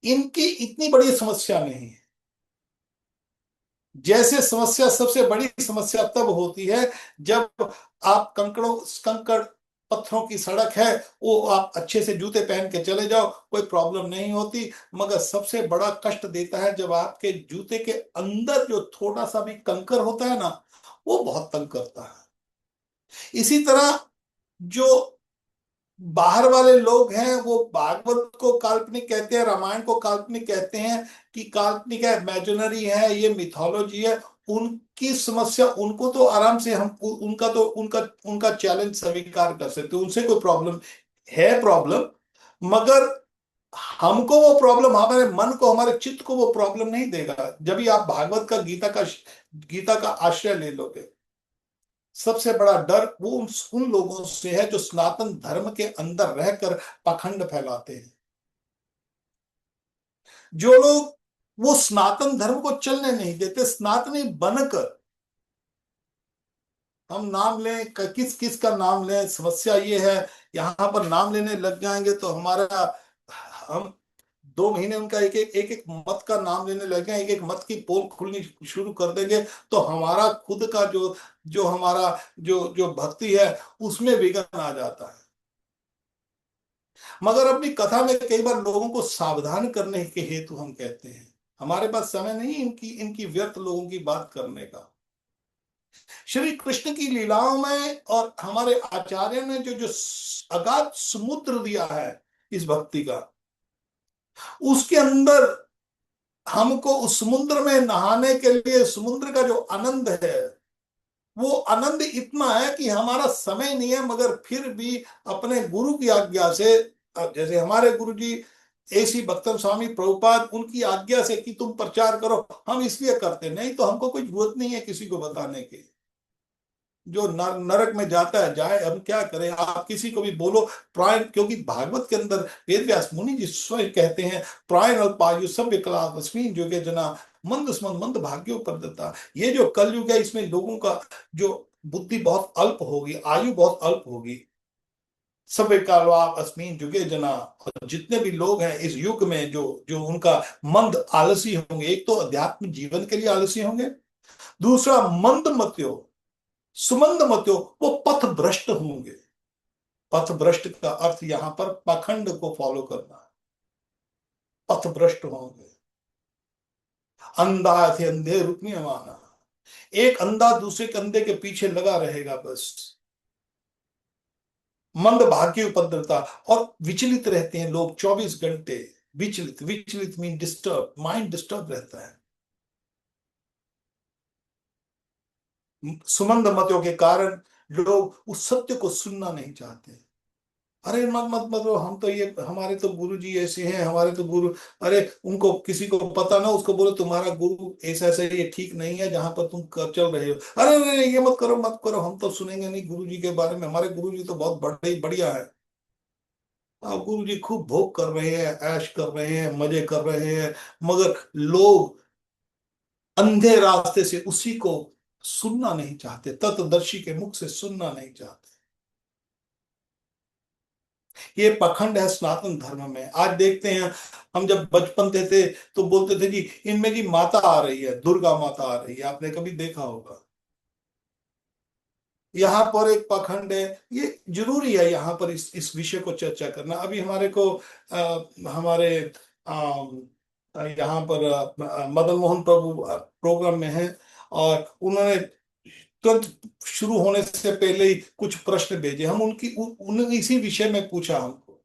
इनकी इतनी बड़ी समस्या नहीं है। जैसे समस्या, सबसे बड़ी समस्या तब होती है जब आप कंकड़ पत्थरों की सड़क है, वो आप अच्छे से जूते पहन के चले जाओ, कोई प्रॉब्लम नहीं होती। मगर सबसे बड़ा कष्ट देता है जब आपके जूते के अंदर जो थोड़ा सा भी कंकर होता है ना, वो बहुत तंग करता है। इसी तरह जो बाहर वाले लोग हैं वो भागवत को काल्पनिक कहते हैं, रामायण को काल्पनिक कहते हैं कि काल्पनिक है, इमेजिनरी है, ये मिथोलॉजी है। उनकी समस्या, उनको तो आराम से हम उनका तो उनका उनका चैलेंज स्वीकार कर सकते हैं, उनसे कोई प्रॉब्लम है, प्रॉब्लम। मगर हमको वो प्रॉब्लम, हमारे मन को, हमारे चित्त को वो प्रॉब्लम नहीं देगा जब भी आप भागवत का, गीता का आश्रय ले लोगे। सबसे बड़ा डर वो उन लोगों से है जो सनातन धर्म के अंदर रहकर पाखंड फैलाते हैं। जो लोग वो सनातन धर्म को चलने नहीं देते, सनातनी बनकर हम नाम लें, किस किस का नाम लें, समस्या ये है, यहां पर नाम लेने लग जाएंगे तो हमारा, हम 2 महीने उनका एक एक मत का नाम लेने लग गए, एक एक मत की पोल खुलनी शुरू कर देंगे, तो हमारा खुद का जो जो हमारा जो जो भक्ति है उसमें विघ्न आ जाता है। मगर अपनी कथा में कई बार लोगों को सावधान करने के हेतु हम कहते हैं, हमारे पास समय नहीं इनकी इनकी व्यर्थ लोगों की बात करने का। श्री कृष्ण की लीलाओं में और हमारे आचार्य ने जो जो अगाध समुद्र दिया है इस भक्ति का, उसके अंदर हमको उस समुद्र में नहाने के लिए, समुद्र का जो आनंद है, वो आनंद इतना है कि हमारा समय नहीं है, मगर फिर भी अपने गुरु की आज्ञा से, अब जैसे हमारे गुरु जी ऐसी भक्तम स्वामी प्रभुपाद, उनकी आज्ञा से कि तुम प्रचार करो, हम इसलिए करते, नहीं तो हमको कोई जरूरत नहीं है किसी को बताने की। जो नरक में जाता है जाए, हम क्या करें, आप किसी को भी बोलो प्राण, क्योंकि भागवत के अंदर वेद व्यास मुनि जी स्वयं कहते हैं, प्राण अल्पायु सभ्य कला अस्मिन् युगे जना मंद स्मंद मंद भाग्यो प्रदत्ता। ये जो कलयुग है इसमें लोगों का जो बुद्धि बहुत अल्प होगी, आयु बहुत अल्प होगी। सभ्य कालवा अस्मिन् युगे जना, और जितने भी लोग हैं इस युग में जो जो उनका मंद आलसी होंगे, एक तो अध्यात्म जीवन के लिए आलसी होंगे, दूसरा मंद मत्यो, सुमंद मत्यो, वो पथ भ्रष्ट होंगे। पथ भ्रष्ट का अर्थ यहां पर पाखंड को फॉलो करना है, पथ भ्रष्ट होंगे। अंधा थे अंधे रुकने माना, एक अंधा दूसरे कंधे के पीछे लगा रहेगा बस। मंद भाग्य उपद्रवता, और विचलित रहते हैं लोग 24 घंटे। विचलित, विचलित मीन डिस्टर्ब, माइंड डिस्टर्ब रहता है। सुमंद मतों के कारण लोग उस सत्य को सुनना नहीं चाहते। अरे मत मत मत रो, हम तो ये, हमारे तो गुरु जी ऐसे हैं, हमारे तो गुरु, अरे उनको किसी को पता ना, उसको बोलो तुम्हारा गुरु ऐसा ऐसा, ये ठीक नहीं है जहां पर तुम चल रहे हो। अरे अरे ये मत करो मत करो, हम तो सुनेंगे नहीं गुरु जी के बारे में, हमारे गुरु जी तो बहुत बड़े बढ़िया है। अब गुरु जी खूब भोग कर रहे हैं, ऐश कर रहे हैं, मजे कर रहे हैं, मगर लोग अंधे रास्ते से उसी को सुनना नहीं चाहते, तत्वदर्शी के मुख से सुनना नहीं चाहते। ये पखंड है सनातन धर्म में। आज देखते हैं, हम जब बचपन थे तो बोलते थे कि इनमें की माता आ रही है, दुर्गा माता आ रही है, आपने कभी देखा होगा। यहाँ पर एक पखंड है, ये जरूरी है यहाँ पर इस विषय को चर्चा करना। अभी हमारे को हमारे यहाँ पर मदन मोहन प्रभु प्रोग्राम में है, और उन्होंने तुरंत शुरू होने से पहले ही कुछ प्रश्न भेजे, हम उन्होंने इसी विषय में पूछा हमको,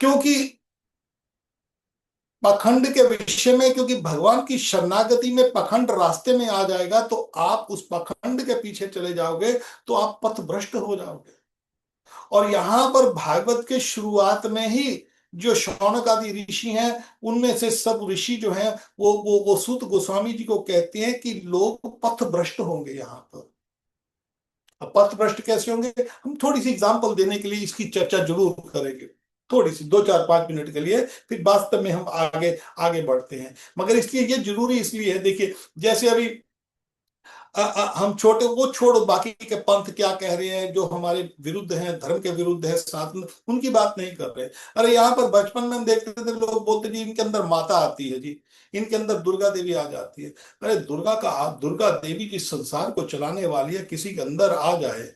क्योंकि पाखंड के विषय में, क्योंकि भगवान की शरणागति में पखंड रास्ते में आ जाएगा तो आप उस पखंड के पीछे चले जाओगे, तो आप पथ भ्रष्ट हो जाओगे। और यहां पर भागवत के शुरुआत में ही जो शौनक आदि ऋषि हैं, उनमें से सब ऋषि जो हैं वो सूत गोस्वामी जी को कहते हैं कि लोग पथ भ्रष्ट होंगे यहाँ पर। अब पथ भ्रष्ट कैसे होंगे, हम थोड़ी सी एग्जांपल देने के लिए इसकी चर्चा जरूर करेंगे, थोड़ी सी 2 4 5 मिनट के लिए, फिर वास्तव में हम आगे आगे बढ़ते हैं। मगर इसलिए ये जरूरी इसलिए है, देखिए जैसे अभी हम छोटे, वो छोड़ो बाकी के पंथ क्या कह रहे हैं, जो हमारे विरुद्ध हैं, धर्म के विरुद्ध है, साथ में उनकी बात नहीं कर रहे। अरे यहाँ पर बचपन में हम देखते थे लोग बोलते जी इनके अंदर माता आती है जी, इनके अंदर दुर्गा देवी आ जाती है। अरे दुर्गा देवी जिस संसार को चलाने वाली है, किसी के अंदर आ जाए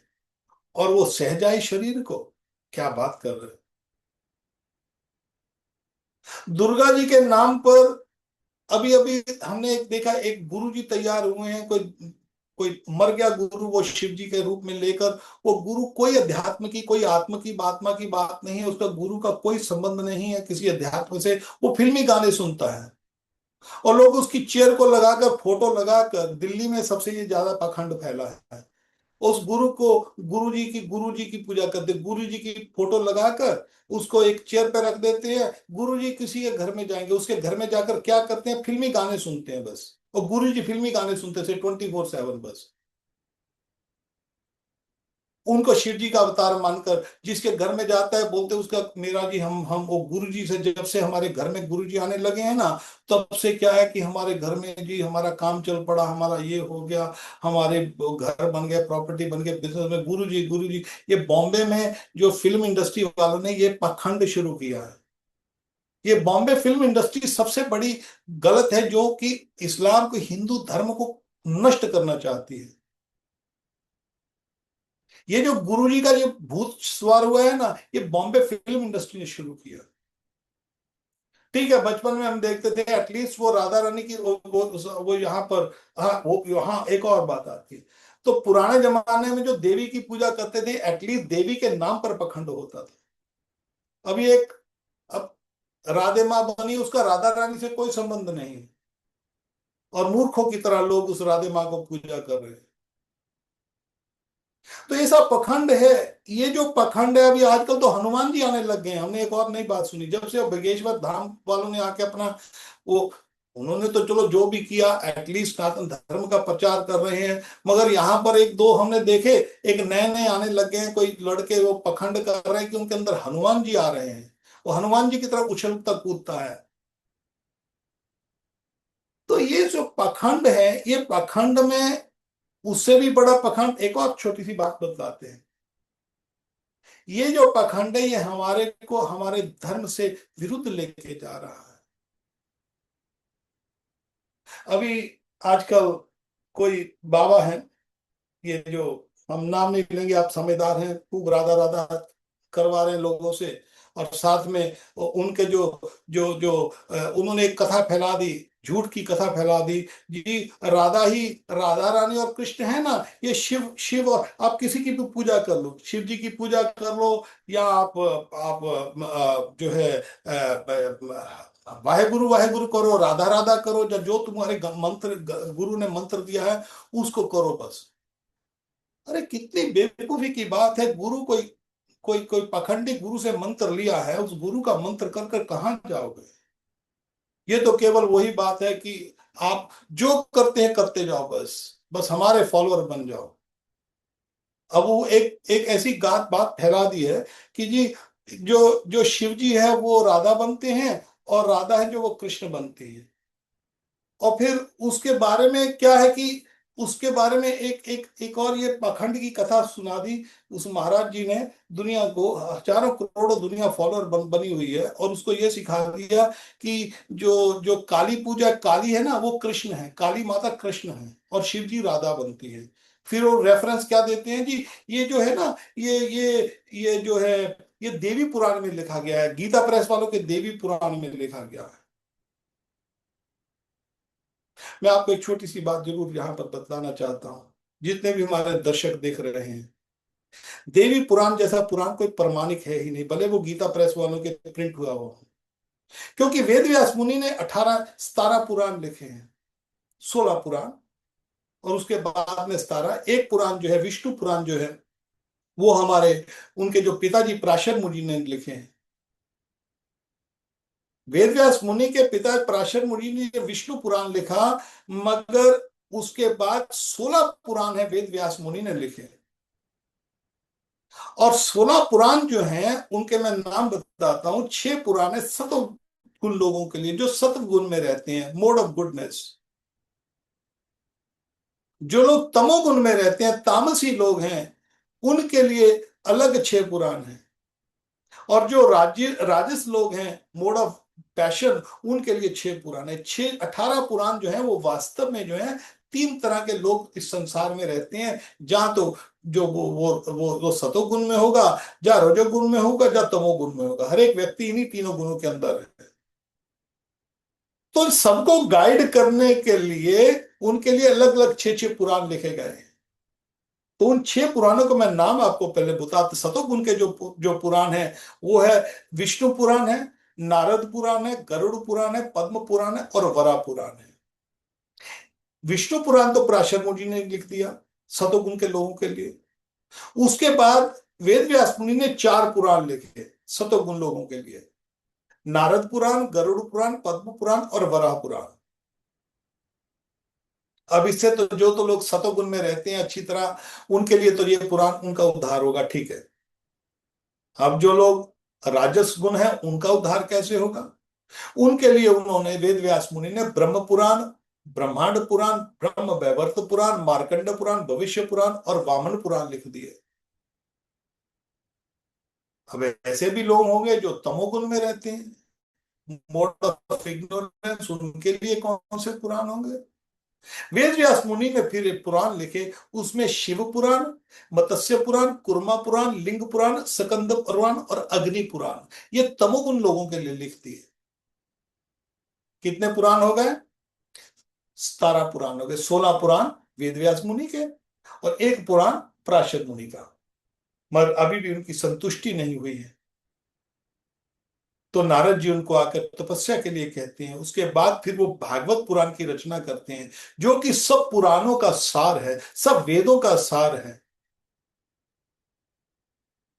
और वो सह जाए शरीर को, क्या बात कर रहे हैं। दुर्गा जी के नाम पर अभी अभी हमने एक देखा, एक गुरु जी तैयार हुए हैं, कोई कोई मर गया गुरु, वो शिव जी के रूप में लेकर, वो गुरु कोई अध्यात्म की, कोई आत्म की, आत्मा की बात नहीं है, उसका गुरु का कोई संबंध नहीं है किसी अध्यात्म से। वो फिल्मी गाने सुनता है, और लोग उसकी चेयर को लगाकर, फोटो लगाकर, दिल्ली में सबसे ये ज्यादा पाखंड फैला है। उस गुरु को, गुरु जी की पूजा करते, गुरु जी की फोटो लगाकर उसको एक चेयर पे रख देते हैं। गुरु जी किसी के घर में जाएंगे, उसके घर में जाकर क्या करते हैं, फिल्मी गाने सुनते हैं बस। और गुरु जी फिल्मी गाने सुनते थे 24/7 बस। उनको शिव जी का अवतार मानकर जिसके घर में जाता है, बोलते उसका मेरा जी, हम वो गुरु जी से, जब से हमारे घर में गुरु जी आने लगे हैं ना, तब से क्या है कि हमारे घर में जी हमारा काम चल पड़ा, हमारा ये हो गया, हमारे घर बन गए, प्रॉपर्टी बन गए, बिजनेस में गुरु जी गुरु जी। ये बॉम्बे में जो फिल्म इंडस्ट्री वालों ने ये पाखंड शुरू किया है। ये बॉम्बे फिल्म इंडस्ट्री सबसे बड़ी गलत है, जो कि इस्लाम को, हिंदू धर्म को नष्ट करना चाहती है। ये जो गुरुजी का जो भूत सवार हुआ है ना, ये बॉम्बे फिल्म इंडस्ट्री ने शुरू किया। ठीक है, बचपन में हम देखते थे एटलीस्ट वो राधा रानी की, वो यहाँ पर, हाँ वो यहाँ एक और बात आती है। तो पुराने जमाने में जो देवी की पूजा करते थे, एटलीस्ट देवी के नाम पर पखंड होता था। अभी एक, अब राधे माँ बनी, उसका राधा रानी से कोई संबंध नहीं है, और मूर्खों की तरह लोग उस राधे माँ को पूजा कर रहे हैं। तो ये सब पखंड है। ये जो पखंड है, अभी आजकल तो हनुमान जी आने लग गए हैं। हमने एक और नई बात सुनी, जब से बागेश्वर धाम वालों ने आके अपना वो, उन्होंने तो चलो जो भी किया, एटलीस्ट सनातन धर्म का प्रचार कर रहे हैं, मगर यहाँ पर एक दो हमने देखे, एक नए नए आने लग गए हैं, कोई लड़के वो पखंड कर रहे हैं कि उनके अंदर हनुमान जी आ रहे हैं, वो हनुमान जी की तरफ उछलता कूदता है। तो ये जो पखंड है, ये पखंड में उससे भी बड़ा पखंड, एक और छोटी सी बात बतलाते हैं। ये जो पखंड है, ये हमारे को हमारे धर्म से विरुद्ध लेके जा रहा है। अभी आजकल कोई बाबा है, ये जो, हम नाम नहीं लेंगे, आप समझदार हैं, खूब राधा राधा करवा रहे हैं लोगों से, और साथ में उनके जो जो जो उन्होंने एक कथा फैला दी, झूठ की कथा फैला दी जी, राधा ही, राधा रानी और कृष्ण है ना, ये शिव शिव, और आप किसी की भी पूजा कर लो, शिव जी की पूजा कर लो, या आप जो है वाहे गुरु करो, राधा राधा करो, या जो तुम्हारे मंत्र, गुरु ने मंत्र दिया है उसको करो बस। अरे कितनी बेवकूफी की बात है, गुरु कोई, कोई पाखंडी गुरु से मंत्र लिया है, उस गुरु का मंत्र कर कर कहाँ जाओगे। ये तो केवल वही बात है कि आप जो करते हैं करते जाओ बस, बस हमारे फॉलोअर बन जाओ। अब वो एक एक ऐसी बात फैला दी है कि जी, जो जो शिव जी है वो राधा बनते हैं, और राधा है जो वो कृष्ण बनती है। और फिर उसके बारे में क्या है कि उसके बारे में एक एक एक और ये पाखंड की कथा सुना दी उस महाराज जी ने। दुनिया को, हजारों करोड़ों दुनिया फॉलोअर बनी हुई है, और उसको ये सिखा दिया कि जो जो काली पूजा, काली है ना वो कृष्ण है, काली माता कृष्ण है, और शिव जी राधा बनती है। फिर वो रेफरेंस क्या देते हैं जी, ये जो है ना, ये जो है, ये देवी पुराण में लिखा गया है, गीता प्रेस वालों के देवी पुराण में लिखा गया है। मैं आपको एक छोटी सी बात जरूर यहाँ पर बतलाना चाहता हूँ, जितने भी हमारे दर्शक देख रहे हैं, देवी पुराण जैसा पुराण कोई प्रमाणिक है ही नहीं, भले वो गीता प्रेस वालों के प्रिंट हुआ हो। क्योंकि वेद व्यास मुनि ने 17 पुराण लिखे हैं, 16 पुराण, और उसके बाद में 17, एक पुराण जो है विष्णु पुराण जो है, वो हमारे, उनके जो पिताजी पराशर मुनि ने लिखे हैं। वेद व्यास मुनि के पिता पराशर मुनि ने विष्णु पुराण लिखा, मगर उसके बाद 16 पुराण है वेद व्यास मुनि ने लिखे। और 16 पुराण जो हैं उनके मैं नाम बताता हूं। 6 पुराण है सत्व गुण लोगों के लिए, जो सत्व गुण में रहते हैं, मोड ऑफ गुडनेस। जो लोग तमोगुण में रहते हैं, तामसी लोग हैं, उनके लिए अलग 6 पुराण हैं। और जो राजस लोग हैं, मोड ऑफ पैशन, उनके लिए 6 पुराण है। 18 पुराण जो है वो वास्तव में जो है, 3 तरह के लोग इस संसार में रहते हैं, जहां तो जो वो सतोगुण में होगा, या रजोगुण में होगा, या तमोगुण में होगा। हर एक व्यक्ति इन्हीं तीनों गुणों के अंदर है। तो सबको गाइड करने के लिए उनके लिए अलग अलग 6 6 पुराण लिखे गए हैं। तो उन 6 पुराणों को मैं नाम आपको पहले बताता। शतोगुण के जो जो पुराण है वो है विष्णु पुराण है, नारद पुराण है, गरुड़ पुराण है, पद्म पुराण है और वराह पुराण है। विष्णु पुराण तो पराशर मुनि ने लिख दिया शतोगुण के लोगों के लिए। उसके बाद वेद व्यास मुनि ने 4 पुराण लिखे शतोगुण लोगों के लिए, नारद पुराण, गरुड़ पुराण, पद्म पुराण और वराह पुराण। अब इससे तो लोग सतोगुण में रहते हैं अच्छी तरह, उनके लिए तो ये पुराण उनका उद्धार होगा, ठीक है। अब जो लोग राजस गुण है उनका उद्धार कैसे होगा? उनके लिए उन्होंने वेद व्यास मुनि ने ब्रह्म पुराण, ब्रह्मांड पुराण, ब्रह्म वैवर्त पुराण, मार्कंड पुराण, भविष्य पुराण और वामन पुराण लिख दिए। अब ऐसे भी लोग होंगे जो तमोगुण में रहते हैं, मोड ऑफ इग्नोरेंस, उनके लिए कौन से पुराण होंगे? वेद व्यास मुनि ने फिर एक पुराण लिखे, उसमें शिव पुराण, मत्स्य पुराण, कुर्मा पुराण, लिंग पुराण, सकंद पुराण और अग्नि पुराण, ये तमोगुण लोगों के लिए लिख दिए। कितने पुराण हो गए? 17 पुराण हो गए। 16 पुराण वेद व्यास मुनि के और एक पुराण पराशर मुनि का, मगर अभी भी उनकी संतुष्टि नहीं हुई है। तो नारद जी उनको आकर तपस्या के लिए कहते हैं। उसके बाद फिर वो भागवत पुराण की रचना करते हैं, जो कि सब पुराणों का सार है, सब वेदों का सार है।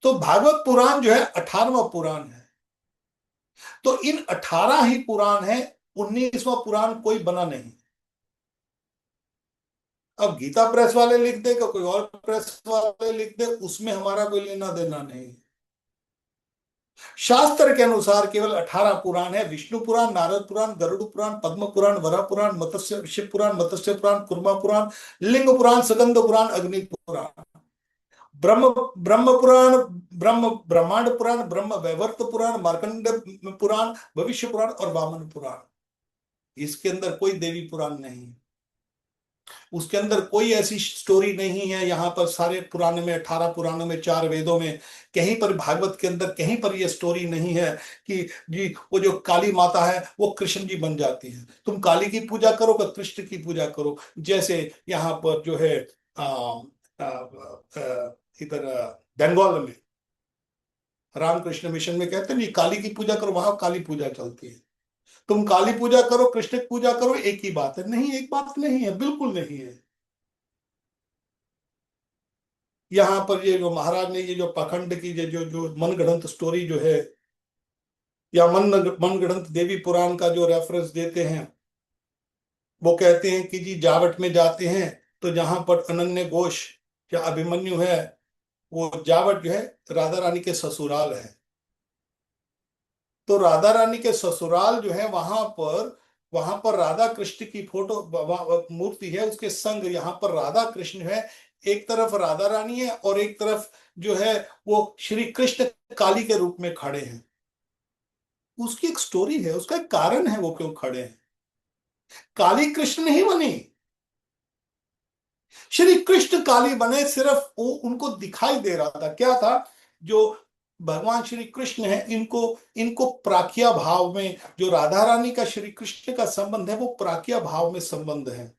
तो भागवत पुराण जो है 18वां पुराण है। तो इन 18 ही पुराण है, 19वां पुराण कोई बना नहीं। अब गीता प्रेस वाले लिख दे, कोई और प्रेस वाले लिख दे, उसमें हमारा कोई लेना देना नहीं। शास्त्र के अनुसार केवल 18 पुराण है। विष्णु पुराण, नारद पुराण, गरुड़ पुराण, पद्म पुराण, वराह पुराण, मत्स्य शिव पुराण, मत्स्य पुराण, कुर्मा पुराण, लिंग पुराण, सकंद पुराण, अग्नि पुराण, ब्रह्म ब्रह्म पुराण, ब्रह्मांड पुराण, ब्रह्म वैवर्त पुराण, मार्कंड पुराण, भविष्य पुराण और वामन पुराण। इसके अंदर कोई देवी पुराण नहीं, उसके अंदर कोई ऐसी स्टोरी नहीं है। यहाँ पर सारे पुराण में, 18 पुराणों में, 4 वेदों में कहीं पर, भागवत के अंदर कहीं पर यह स्टोरी नहीं है कि जी वो जो काली माता है वो कृष्ण जी बन जाती है, तुम काली की पूजा करो कि कृष्ण की पूजा करो। जैसे यहाँ पर जो है इधर बंगाल में रामकृष्ण मिशन में कहते हैं नहीं, काली की पूजा करो, वहां काली पूजा चलती है। तुम काली पूजा करो, कृष्ण की पूजा करो, एक ही बात है। नहीं, एक बात नहीं है, बिल्कुल नहीं है। यहाँ पर ये जो महाराज ने ये जो पाखंड की जो जो मनगढ़ंत स्टोरी जो है, या मनगढ़ंत देवी पुराण का जो रेफरेंस देते हैं, वो कहते हैं कि जी जावट में जाते हैं तो जहां पर अनन्य घोष या अभिमन्यु है, वो जावट जो है राधा रानी के ससुराल है। तो राधा रानी के ससुराल जो है वहां पर राधा कृष्ण की फोटो मूर्ति है, उसके संग यहाँ पर राधा कृष्ण है। एक तरफ राधा रानी है और एक तरफ जो है वो श्री कृष्ण काली के रूप में खड़े हैं। उसकी एक स्टोरी है, उसका एक कारण है वो क्यों खड़े हैं। काली कृष्ण नहीं बनी, श्री कृष्ण काली बने, सिर्फ वो उनको दिखाई दे रहा था। क्या था? जो भगवान श्री कृष्ण है, इनको इनको प्राकिया भाव में, जो राधा रानी का श्री कृष्ण का संबंध है वो प्राकिया भाव में संबंध है।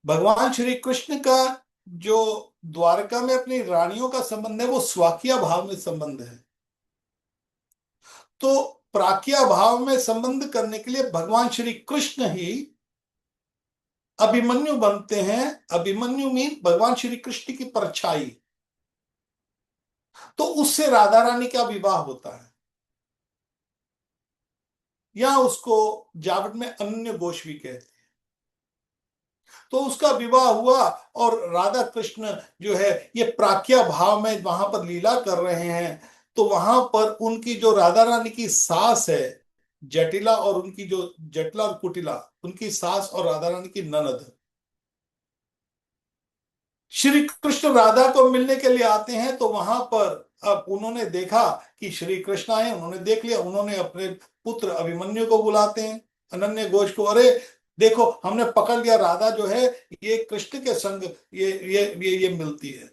भगवान श्री कृष्ण का जो द्वारका में अपनी रानियों का संबंध है वो स्वाकिया भाव में संबंध है। तो प्राकिया भाव में संबंध करने के लिए भगवान श्री कृष्ण ही अभिमन्यु बनते हैं। अभिमन्यु मीन भगवान श्री कृष्ण की परछाई। तो उससे राधा रानी का विवाह होता है, या उसको जावट में अन्य घोष भी कहते हैं। तो उसका विवाह हुआ और राधा कृष्ण जो है ये प्राक्या भाव में वहां पर लीला कर रहे हैं। तो वहां पर उनकी जो राधा रानी की सास है जटिला, और उनकी जो जटिला और कुटिला, उनकी सास और राधा रानी की ननद, श्री कृष्ण राधा को मिलने के लिए आते हैं। तो वहां पर अब उन्होंने देखा कि श्री कृष्ण आए, उन्होंने देख लिया, उन्होंने अपने पुत्र अभिमन्यु को बुलाते हैं, अनन्य घोष को। अरे देखो, हमने पकड़ लिया, राधा जो है ये कृष्ण के संग ये मिलती है।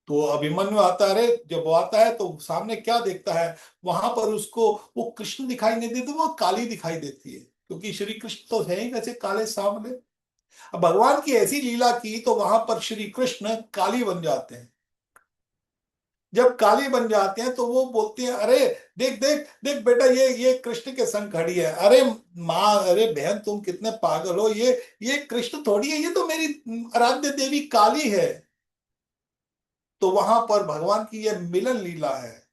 तो अभिमन्यु आता है। अरे जब वो आता है तो सामने क्या देखता है, वहां पर उसको वो कृष्ण दिखाई नहीं देते, वो काली दिखाई देती है। क्योंकि श्री कृष्ण तो है ही वैसे काले सांवले। अब भगवान की ऐसी लीला की तो वहां पर श्री कृष्ण काली बन जाते हैं। जब काली बन जाते हैं तो वो बोलते हैं, अरे देख देख देख बेटा, ये कृष्ण के संग खड़ी है। अरे माँ, अरे बहन, तुम कितने पागल हो, ये कृष्ण थोड़ी है, ये तो मेरी आराध्य देवी काली है। तो वहां पर भगवान की यह मिलन लीला है,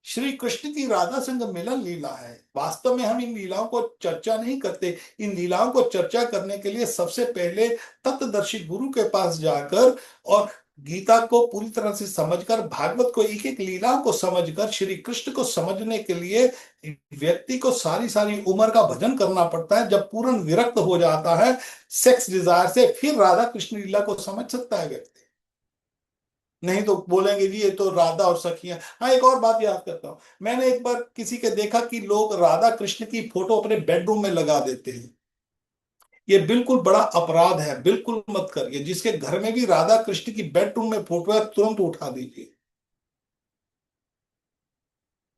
श्री कृष्ण की राधा संग मिलन लीला है। वास्तव में हम इन लीलाओं को चर्चा नहीं करते। इन लीलाओं को चर्चा करने के लिए सबसे पहले तत्वदर्शी गुरु के पास जाकर और गीता को पूरी तरह से समझकर, भागवत को एक एक लीलाओं को समझकर, श्री कृष्ण को समझने के लिए व्यक्ति को सारी सारी उम्र का भजन करना पड़ता है। जब पूर्ण विरक्त हो जाता है सेक्स डिजायर से, फिर राधा कृष्ण लीला को समझ सकता है व्यक्ति। नहीं तो बोलेंगे जी ये तो राधा और सखियां। हाँ, एक और बात याद करता हूं, मैंने एक बार किसी के देखा कि लोग राधा कृष्ण की फोटो अपने बेडरूम में लगा देते हैं। ये बिल्कुल बड़ा अपराध है, बिल्कुल मत करिए। जिसके घर में भी राधा कृष्ण की बेडरूम में फोटो है, तुरंत उठा दीजिए।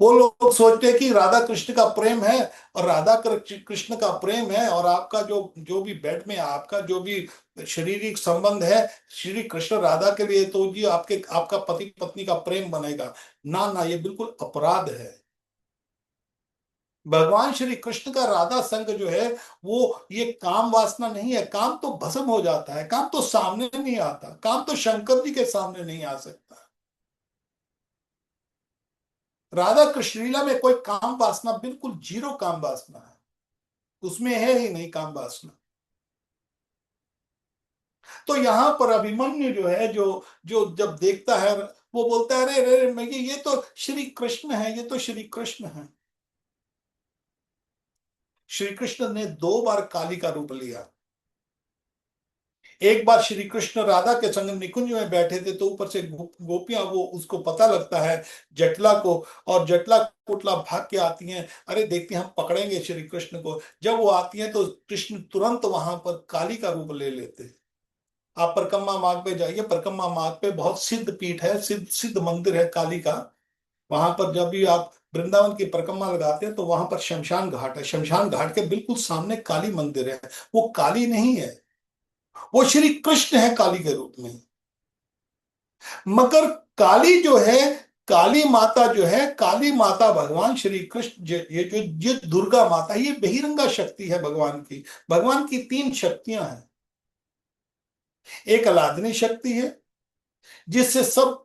वो लोग सोचते हैं कि राधा कृष्ण का प्रेम है, और राधा कृष्ण का प्रेम है, और आपका जो जो भी बेड में आपका जो भी शारीरिक संबंध है श्री कृष्ण राधा के लिए, तो जी आपके आपका पति पत्नी का प्रेम बनेगा। ना ना, ये बिल्कुल अपराध है। भगवान श्री कृष्ण का राधा संग जो है, वो ये काम वासना नहीं है। काम तो भस्म हो जाता है, काम तो सामने नहीं आता, काम तो शंकर जी के सामने नहीं आ सकता। राधा कृष्ण लीला में कोई काम वासना, बिल्कुल जीरो काम वासना है, उसमें है ही नहीं काम वासना। तो यहां पर अभिमन्यु जो है, जो जो जब देखता है, वो बोलता है, अरे अरे मैं ये तो श्री कृष्ण है, ये तो श्री कृष्ण है। श्री कृष्ण ने दो बार काली का रूप लिया। एक बार श्री कृष्ण राधा के संग निकुंज में बैठे थे, तो ऊपर से गोपियां, वो उसको पता लगता है जटला को, और जटला कुटला भाग के आती हैं, अरे देखती हैं हम पकड़ेंगे श्री कृष्ण को। जब वो आती हैं तो कृष्ण तुरंत वहां पर काली का रूप ले लेते हैं। आप परिक्रमा मार्ग पे जाइए, परिक्रमा मार्ग पे बहुत सिद्ध पीठ है, सिद्ध सिद्ध मंदिर है काली का। वहां पर जब भी आप वृंदावन की परिक्रमा लगाते हैं तो वहां पर शमशान घाट है, शमशान घाट के बिल्कुल सामने काली मंदिर है। वो काली नहीं है, वो श्री कृष्ण है काली के रूप में। मगर काली जो है, काली माता जो है, काली माता भगवान श्री कृष्ण, ये दुर्गा माता, ये बहिरंगा शक्ति है भगवान की। भगवान की तीन शक्तियां हैं। एक अलादनी शक्ति है, जिससे सब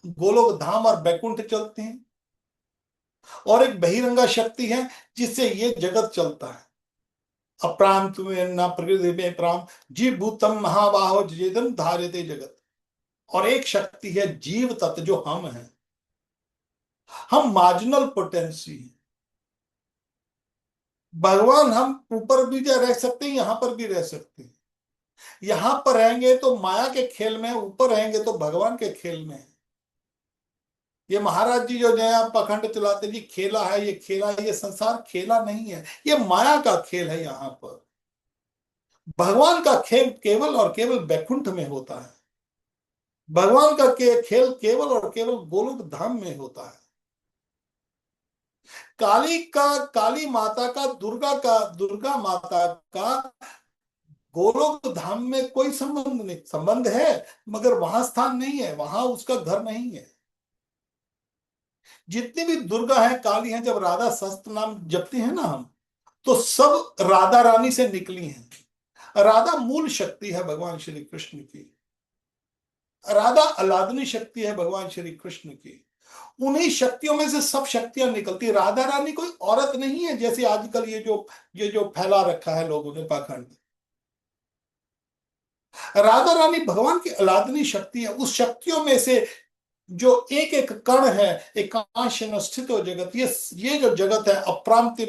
गोलोक धाम और बैकुंठ चलते हैं। और एक बहिरंगा शक्ति है, जिससे ये जगत चलता है। अप्राम तुम्हें न प्रकृति में प्राम, जीव भूतम महाबाहो जेदम धार्यते जगत। और एक शक्ति है जीव तत्व, जो हम हैं। हम मार्जिनल पोटेंसी हैं। भगवान, हम ऊपर भी रह सकते हैं, यहां पर भी रह सकते हैं। यहां पर रहेंगे तो माया के खेल में, ऊपर रहेंगे तो भगवान के खेल में। ये महाराज जी जो नया पखंड चलाते जी, खेला है, ये खेला है, ये संसार खेला नहीं है, ये माया का खेल है। यहाँ पर भगवान का खेल केवल और केवल बैकुंठ में होता है। भगवान का खेल केवल और केवल गोलोक धाम में होता है। काली माता का, दुर्गा माता का गोलोक धाम में कोई संबंध नहीं। संबंध है, मगर वहां स्थान नहीं है, वहां उसका घर नहीं है। जितनी भी दुर्गा है, काली है, जब राधा सहस्त्र नाम जपते हैं ना हम, तो सब राधा रानी से निकली हैं। राधा मूल शक्ति है भगवान श्री कृष्ण की। राधा अलादनी शक्ति है भगवान श्री कृष्ण की। उन्हीं शक्तियों में से सब शक्तियां निकलती। राधा रानी कोई औरत नहीं है, जैसे आजकल ये जो फैला रखा है लोगों ने पाखंड। राधा रानी भगवान की अलादनी शक्ति है। उस शक्तियों में से जो एक एक कण है, एकांश न स्थितो जगत, ये जो जगत है, अप्रांति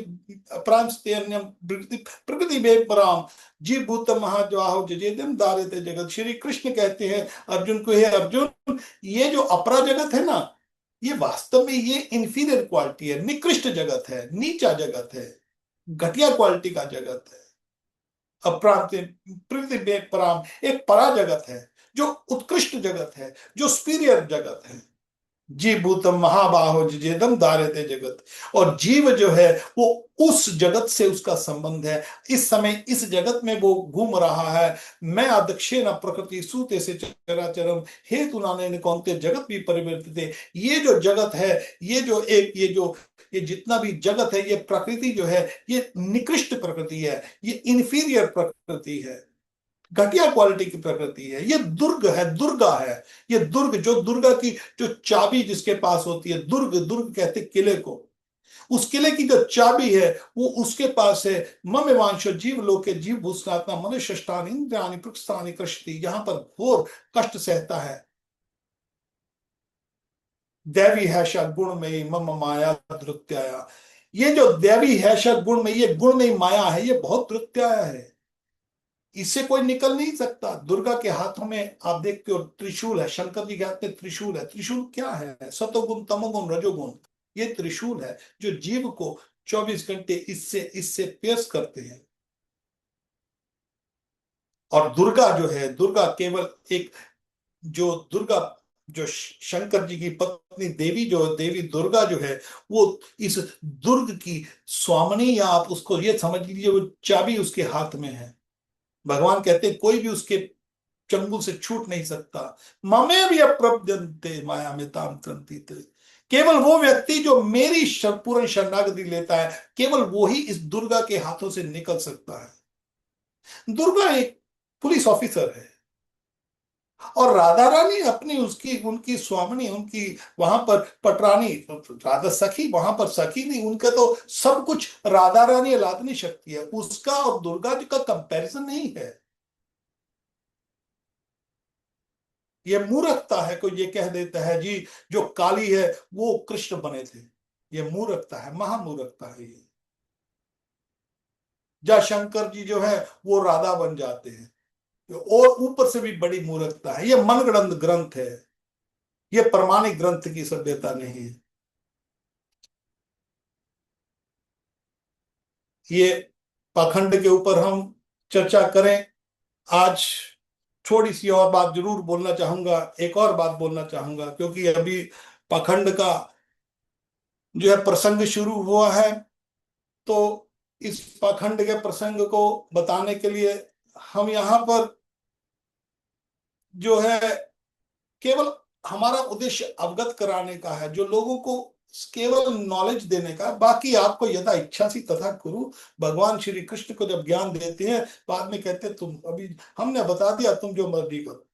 अप्रांस्तेन्यम प्रकृति प्रकृति वेद पराम, जीव भूत महाज्वाहो जजेदम दारिते जगत। श्री कृष्ण कहते हैं अर्जुन को, हे अर्जुन, ये जो अपरा जगत है ना, ये वास्तव में ये इंफीरियर क्वालिटी है, निकृष्ट जगत है, नीचा जगत है, घटिया क्वालिटी का जगत है। अप्रांत प्रकृति वेद पराम, एक परा जगत है, जो उत्कृष्ट जगत है, जो सुपीरियर जगत है। जीभूतम महाबाहो जिजेदम धारयते जगत। और जीव जो है वो उस जगत से उसका संबंध है। इस समय इस जगत में वो घूम रहा है। मैं अदक्षेण प्रकृति सूते से चराचरम हेतु नानेन कौन्ते जगत भी परिवर्तित है। ये जो जगत है, ये जितना भी जगत है, ये प्रकृति जो है, ये निकृष्ट प्रकृति है, ये इंफीरियर प्रकृति है, घटिया क्वालिटी की प्रकृति है। ये दुर्ग है, दुर्गा है। ये दुर्ग, जो दुर्गा की जो चाबी जिसके पास होती है, दुर्ग, दुर्ग कहते किले को, उस किले की जो चाबी है वो उसके पास है। मम वांशो जीव लोके जीव भूषणात्मा मनुष्य स्थान इंद्रियाणि पृष्ठानि कृष्टि। यहां पर घोर कष्ट सहता है। दैवी है गुण में मम माया धृत्याया। ये जो दैवी है गुण में, ये गुण में माया है, ये बहुत धृत्याया है, इससे कोई निकल नहीं सकता। दुर्गा के हाथों में आप देखते हो त्रिशूल है, शंकर जी के हाथ में त्रिशूल है। त्रिशूल क्या है? सतोगुण तमोगुण रजोगुण, ये त्रिशूल है जो जीव को 24 घंटे इससे इससे पेश करते हैं। और दुर्गा जो है, दुर्गा केवल एक, जो दुर्गा, जो शंकर जी की पत्नी देवी, जो देवी दुर्गा जो है, वो इस दुर्ग की स्वामिनी, या आप उसको ये समझ लीजिए वो चाबी उसके हाथ में है। भगवान कहते हैं कोई भी उसके चंगुल से छूट नहीं सकता। ममे भी अप्रपद्यन्ते माया में ताम त्रंतित। केवल वो व्यक्ति जो मेरी पूर्ण शरणागति लेता है, केवल वो ही इस दुर्गा के हाथों से निकल सकता है। दुर्गा एक पुलिस ऑफिसर है, और राधा रानी अपनी उसकी उनकी स्वामिनी, उनकी वहां पर पटरानी, राधा सखी, वहां पर सखी नहीं, उनका तो सब कुछ राधा रानी लादनी शक्ति है। उसका और दुर्गा जी का कंपैरिजन नहीं है। ये मूर्खता है कोई ये कह देता है जी जो काली है वो कृष्ण बने थे। ये मूर्खता है, महामूर्खता है ये। जा शंकर जी जो है वो राधा बन जाते हैं। और ऊपर से भी बड़ी मूर्खता है, ये मनगढ़ंत ग्रंथ है, ये प्रमाणिक ग्रंथ की सभ्यता नहीं है। ये पाखंड के ऊपर हम चर्चा करें आज। थोड़ी सी और बात जरूर बोलना चाहूंगा, एक और बात बोलना चाहूंगा, क्योंकि अभी पाखंड का जो है प्रसंग शुरू हुआ है। तो इस पाखंड के प्रसंग को बताने के लिए हम यहाँ पर जो है, केवल हमारा उद्देश्य अवगत कराने का है, जो लोगों को केवल नॉलेज देने का। बाकी आपको यथा इच्छा सी तथा करो। भगवान श्री कृष्ण को जब ज्ञान देते हैं, बाद में कहते हैं तुम, अभी हमने बता दिया, तुम जो मर्जी करो।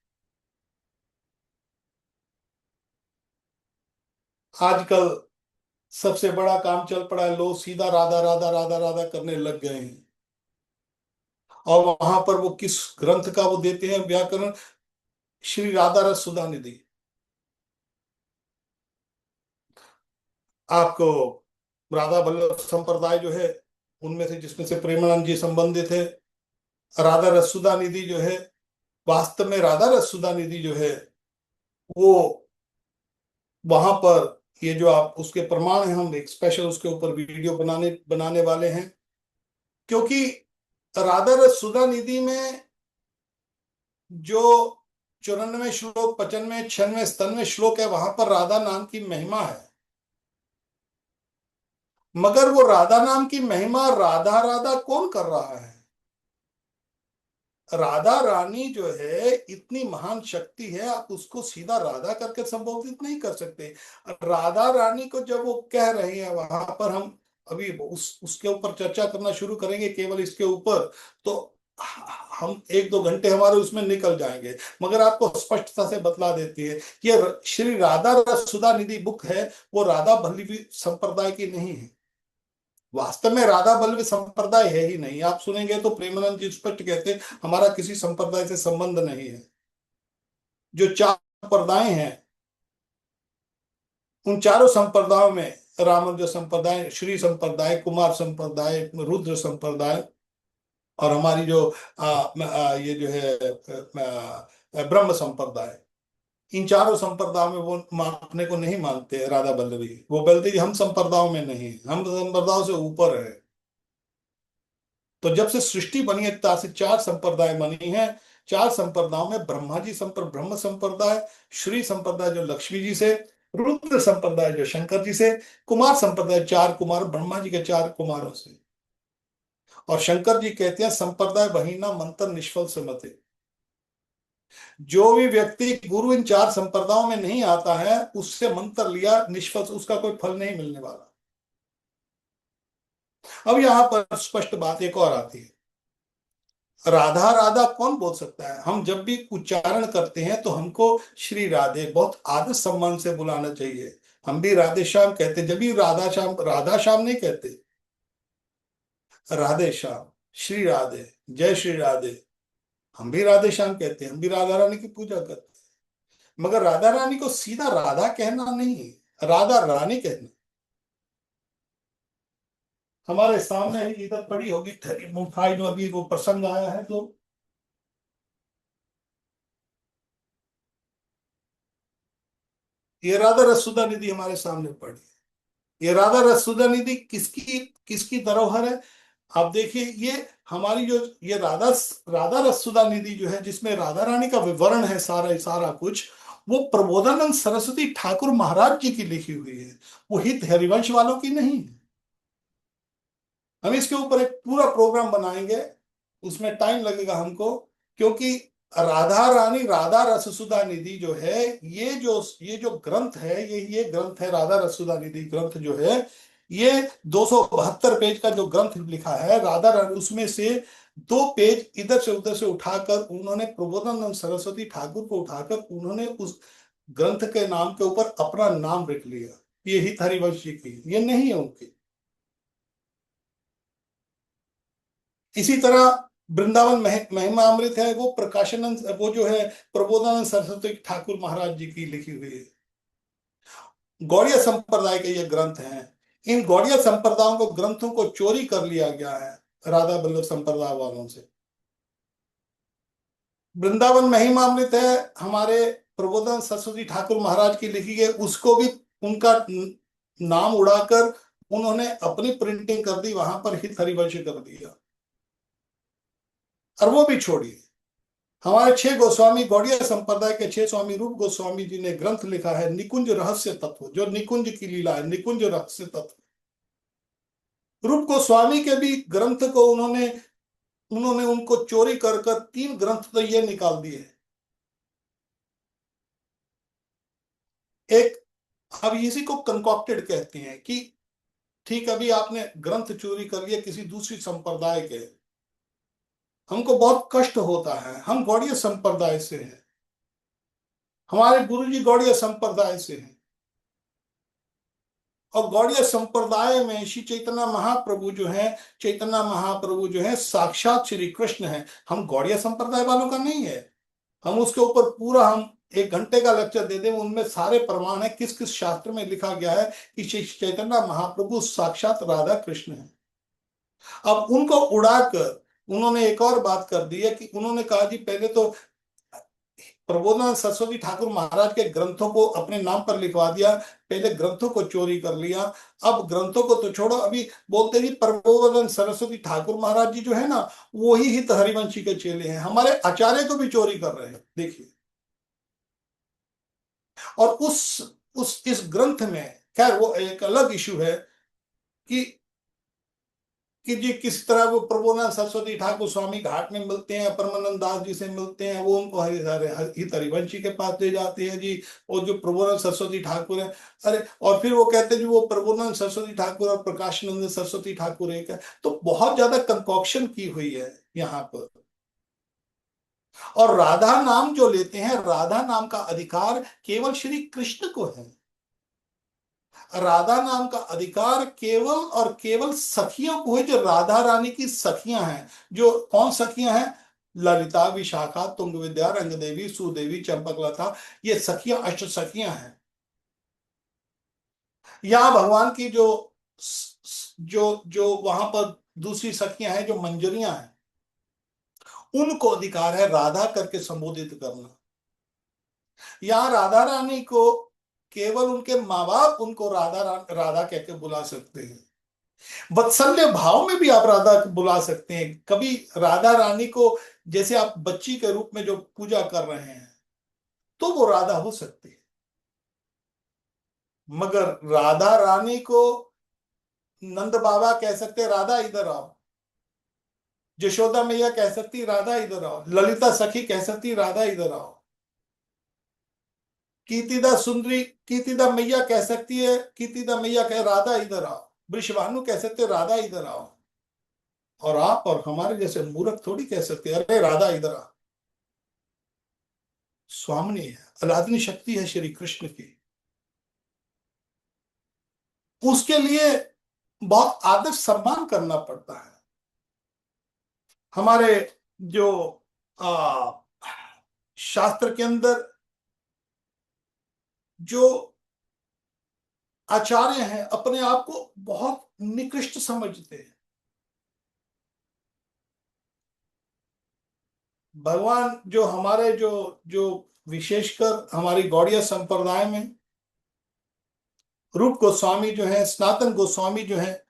आजकल सबसे बड़ा काम चल पड़ा है, लोग सीधा राधा राधा राधा राधा करने लग गए हैं। और वहां पर वो किस ग्रंथ का वो देते हैं व्याकरण? श्री राधा रस सुधा निधि। आपको राधा वल्लभ संप्रदाय जो है, उनमें से जिसमें से प्रेमानंद जी संबंधित है, राधा रसुदा निधि जो है, वास्तव में राधा रसुदा निधि जो है वो वहां पर, ये जो आप उसके प्रमाण है, हम एक स्पेशल उसके ऊपर वीडियो बनाने बनाने वाले हैं। क्योंकि राधा रसुदा निधि में जो 94 श्लोक, 95, 96, 97 श्लोक है, वहां पर राधा नाम की महिमा है। मगर वो राधा नाम की महिमा राधा राधा कौन कर रहा है? राधा रानी जो है इतनी महान शक्ति है, आप उसको सीधा राधा करके संबोधित नहीं कर सकते। राधा रानी को जब वो कह रहे हैं वहां पर, हम अभी उसके ऊपर चर्चा करना शुरू करेंगे, केवल इसके ऊपर, तो हम 1-2 घंटे हमारे उसमें निकल जाएंगे। मगर आपको स्पष्टता से बतला देती है, ये श्री राधा रस सुधा निधि बुक है, वो राधा वल्लभी संप्रदाय की नहीं है। वास्तव में राधा बल्लभ संप्रदाय है ही नहीं। आप सुनेंगे तो प्रेमानंद जी स्पष्ट कहते हैं हमारा किसी संप्रदाय से संबंध नहीं है। जो 4 संप्रदाय हैं, उन चारों संप्रदायों में रामानुज संप्रदाय, श्री संप्रदाय, कुमार संप्रदाय, रुद्र संप्रदाय, और हमारी जो ये जो है ब्रह्म संप्रदाय, इन चारों संप्रदायों में वो अपने को नहीं मानते राधा बल्लभी। वो बोलते कि हम संप्रदायों में नहीं, हम संप्रदायों से ऊपर है। तो जब से सृष्टि बनी है, तब से 4 संप्रदाय बनी हैं। 4 संप्रदायों में ब्रह्मा जी ब्रह्म संप्रदाय, श्री संप्रदाय जो लक्ष्मी जी से, रुद्र संप्रदाय जो शंकर जी से, कुमार संप्रदाय चार कुमार, ब्रह्मा जी के चार कुमारों से। और शंकर जी कहते हैं संप्रदाय बहिना मंत्र निष्फल सुमते। जो भी व्यक्ति गुरु इन चार संप्रदायों में नहीं आता है, उससे मंत्र लिया निष्फल, उसका कोई फल नहीं मिलने वाला। अब यहां पर स्पष्ट बात एक और आती है, राधा राधा कौन बोल सकता है? हम जब भी उच्चारण करते हैं तो हमको श्री राधे बहुत आदर सम्मान से बुलाना चाहिए। हम भी राधे श्याम कहते, जब भी राधा श्याम नहीं कहते, राधे श्याम, श्री राधे, जय श्री राधे। हम भी राधे श्याम कहते हैं, हम भी राधा रानी की पूजा करते हैं। मगर राधा रानी को सीधा राधा कहना नहीं, राधा रानी कहना। हमारे सामने ही इधर पड़ी होगी फाइल, अभी वो प्रसंग आया है तो ये राधा रसुदा निधि हमारे सामने पड़ी है। ये राधा रसुदा निधि किसकी किसकी धरोहर है? आप देखिए, ये हमारी जो ये राधा रसुदा निधि जो है, जिसमें राधा रानी का विवरण है सारा सारा कुछ, वो प्रबोधानंद सरस्वती ठाकुर महाराज जी की लिखी हुई है, वो हित हरिवंश वालों की नहीं है। हम इसके ऊपर एक पूरा प्रोग्राम बनाएंगे, उसमें टाइम लगेगा हमको, क्योंकि राधा रानी राधा रससुधा निधि जो है, ये जो ग्रंथ है, ये ग्रंथ है राधा रससुधा निधि ग्रंथ जो है, ये 272 पेज का जो ग्रंथ लिखा है राधा रानी, उसमें से 2 पेज इधर से उधर से उठाकर उन्होंने प्रबोधानंद सरस्वती ठाकुर को उठाकर उन्होंने उस ग्रंथ के नाम के ऊपर अपना नाम लिख लिया। ये हित हरिवंश जी की, ये नहीं है उनकी। इसी तरह वृंदावन महिमामृत है, वो प्रकाशानंद, वो जो है प्रबोधानंद सरस्वती ठाकुर महाराज जी की लिखी हुई है। गौड़िया संप्रदाय के ये ग्रंथ हैं। इन गौड़िया संप्रदायों को ग्रंथों को चोरी कर लिया गया है राधा वल्लभ संप्रदाय वालों से। वृंदावन महिमामृत है हमारे प्रबोधानंद सरस्वती ठाकुर महाराज की लिखी है, उसको भी उनका नाम उड़ाकर उन्होंने अपनी प्रिंटिंग कर दी, वहां पर हित हरिवंश कर दिया। और वो भी छोड़िए, हमारे 6 गोस्वामी गौड़िया संप्रदाय के 6 स्वामी रूप गोस्वामी जी ने ग्रंथ लिखा है निकुंज रहस्य तत्व, जो निकुंज की लीला है, निकुंज रहस्य तत्व। रूप गोस्वामी के भी ग्रंथ को उन्होंने उन्होंने उनको चोरी कर कर 3 ग्रंथ तो ये निकाल दिए। एक, अब इसी को कंकॉक्टेड कहते हैं कि ठीक, अभी आपने ग्रंथ चोरी कर लिया किसी दूसरी संप्रदाय के, हमको बहुत कष्ट होता है, हम गौड़िया संप्रदाय से हैं, हमारे गुरुजी गौड़िया संप्रदाय से हैं, और गौड़िया संप्रदाय में श्री चैतन्य महाप्रभु जो है, चैतन्य महाप्रभु जो है साक्षात श्री कृष्ण है। हम गौड़िया संप्रदाय वालों का नहीं है। हम उसके ऊपर पूरा हम 1 घंटे का लेक्चर दे दें, उनमें सारे प्रमाण है किस किस शास्त्र में लिखा गया है कि श्री चैतन्य महाप्रभु साक्षात राधा कृष्ण है। अब उनको उड़ाकर उन्होंने एक और बात कर दी है कि उन्होंने कहा जी पहले तो प्रबोधानंद सरस्वती ठाकुर महाराज के ग्रंथों को अपने नाम पर लिखवा दिया, पहले ग्रंथों को चोरी कर लिया। अब ग्रंथों को तो छोड़ो, अभी बोलते जी प्रबोधानंद सरस्वती ठाकुर महाराज जी जो है ना, वो ही हित हरिवंशी के चेले हैं, हमारे आचार्य को भी चोरी कर रहे हैं, देखिए। और उस इस ग्रंथ में, खैर वो एक अलग इशू है कि जी किस तरह वो प्रभुनाथ सरस्वती ठाकुर स्वामी घाट में मिलते हैं, परमानंद दास जी से मिलते हैं, वो उनको हित हरिवंशी के पास ले जाते हैं जी। और जो प्रभुनाथ सरस्वती ठाकुर है, अरे, और फिर वो कहते हैं जी वो प्रभुनाथ सरस्वती ठाकुर और प्रकाशानंद सरस्वती ठाकुर एक है। तो बहुत ज्यादा कंकॉक्शन की हुई है यहाँ पर। और राधा नाम जो लेते हैं, राधा नाम का अधिकार केवल श्री कृष्ण को है। राधा नाम का अधिकार केवल और केवल सखियों को है, जो राधा रानी की सखियां हैं। जो कौन सखियां हैं? ललिता, विशाखा, तुंग विद्या, रंग देवी, सुदेवी, चंपकलता, ये सखियां अष्ट सखियां हैं। यहाँ भगवान की जो जो जो वहां पर दूसरी सखियां हैं, जो मंजरियां हैं, उनको अधिकार है राधा करके संबोधित करना। यहाँ राधा रानी को केवल उनके माँ बाप उनको राधा कह के बुला सकते हैं। वत्सल्य भाव में भी आप राधा को बुला सकते हैं। कभी राधा रानी को जैसे आप बच्ची के रूप में जो पूजा कर रहे हैं, तो वो राधा हो सकती है। मगर राधा रानी को नंद बाबा कह सकते राधा इधर आओ, यशोदा मैया कह सकती राधा इधर आओ, ललिता सखी कह सकती राधा इधर आओ, कीर्तिदा सुंदरी, कीर्तिदा मैया कह सकती है, कीर्तिदा मैया कह राधा इधर आओ, वृषभानु कह सकते राधा इधर आओ। और आप और हमारे जैसे मूर्ख थोड़ी कह सकते अरे राधा इधर आ। स्वामिनी है, आराधनी शक्ति है श्री कृष्ण की, उसके लिए बहुत आदर सम्मान करना पड़ता है। हमारे जो आ, शास्त्र के अंदर जो आचार्य हैं अपने आप को बहुत निकृष्ट समझते हैं। भगवान जो हमारे जो जो विशेषकर हमारी गौड़िया संप्रदाय में रूप गोस्वामी जो है, सनातन गोस्वामी जो है,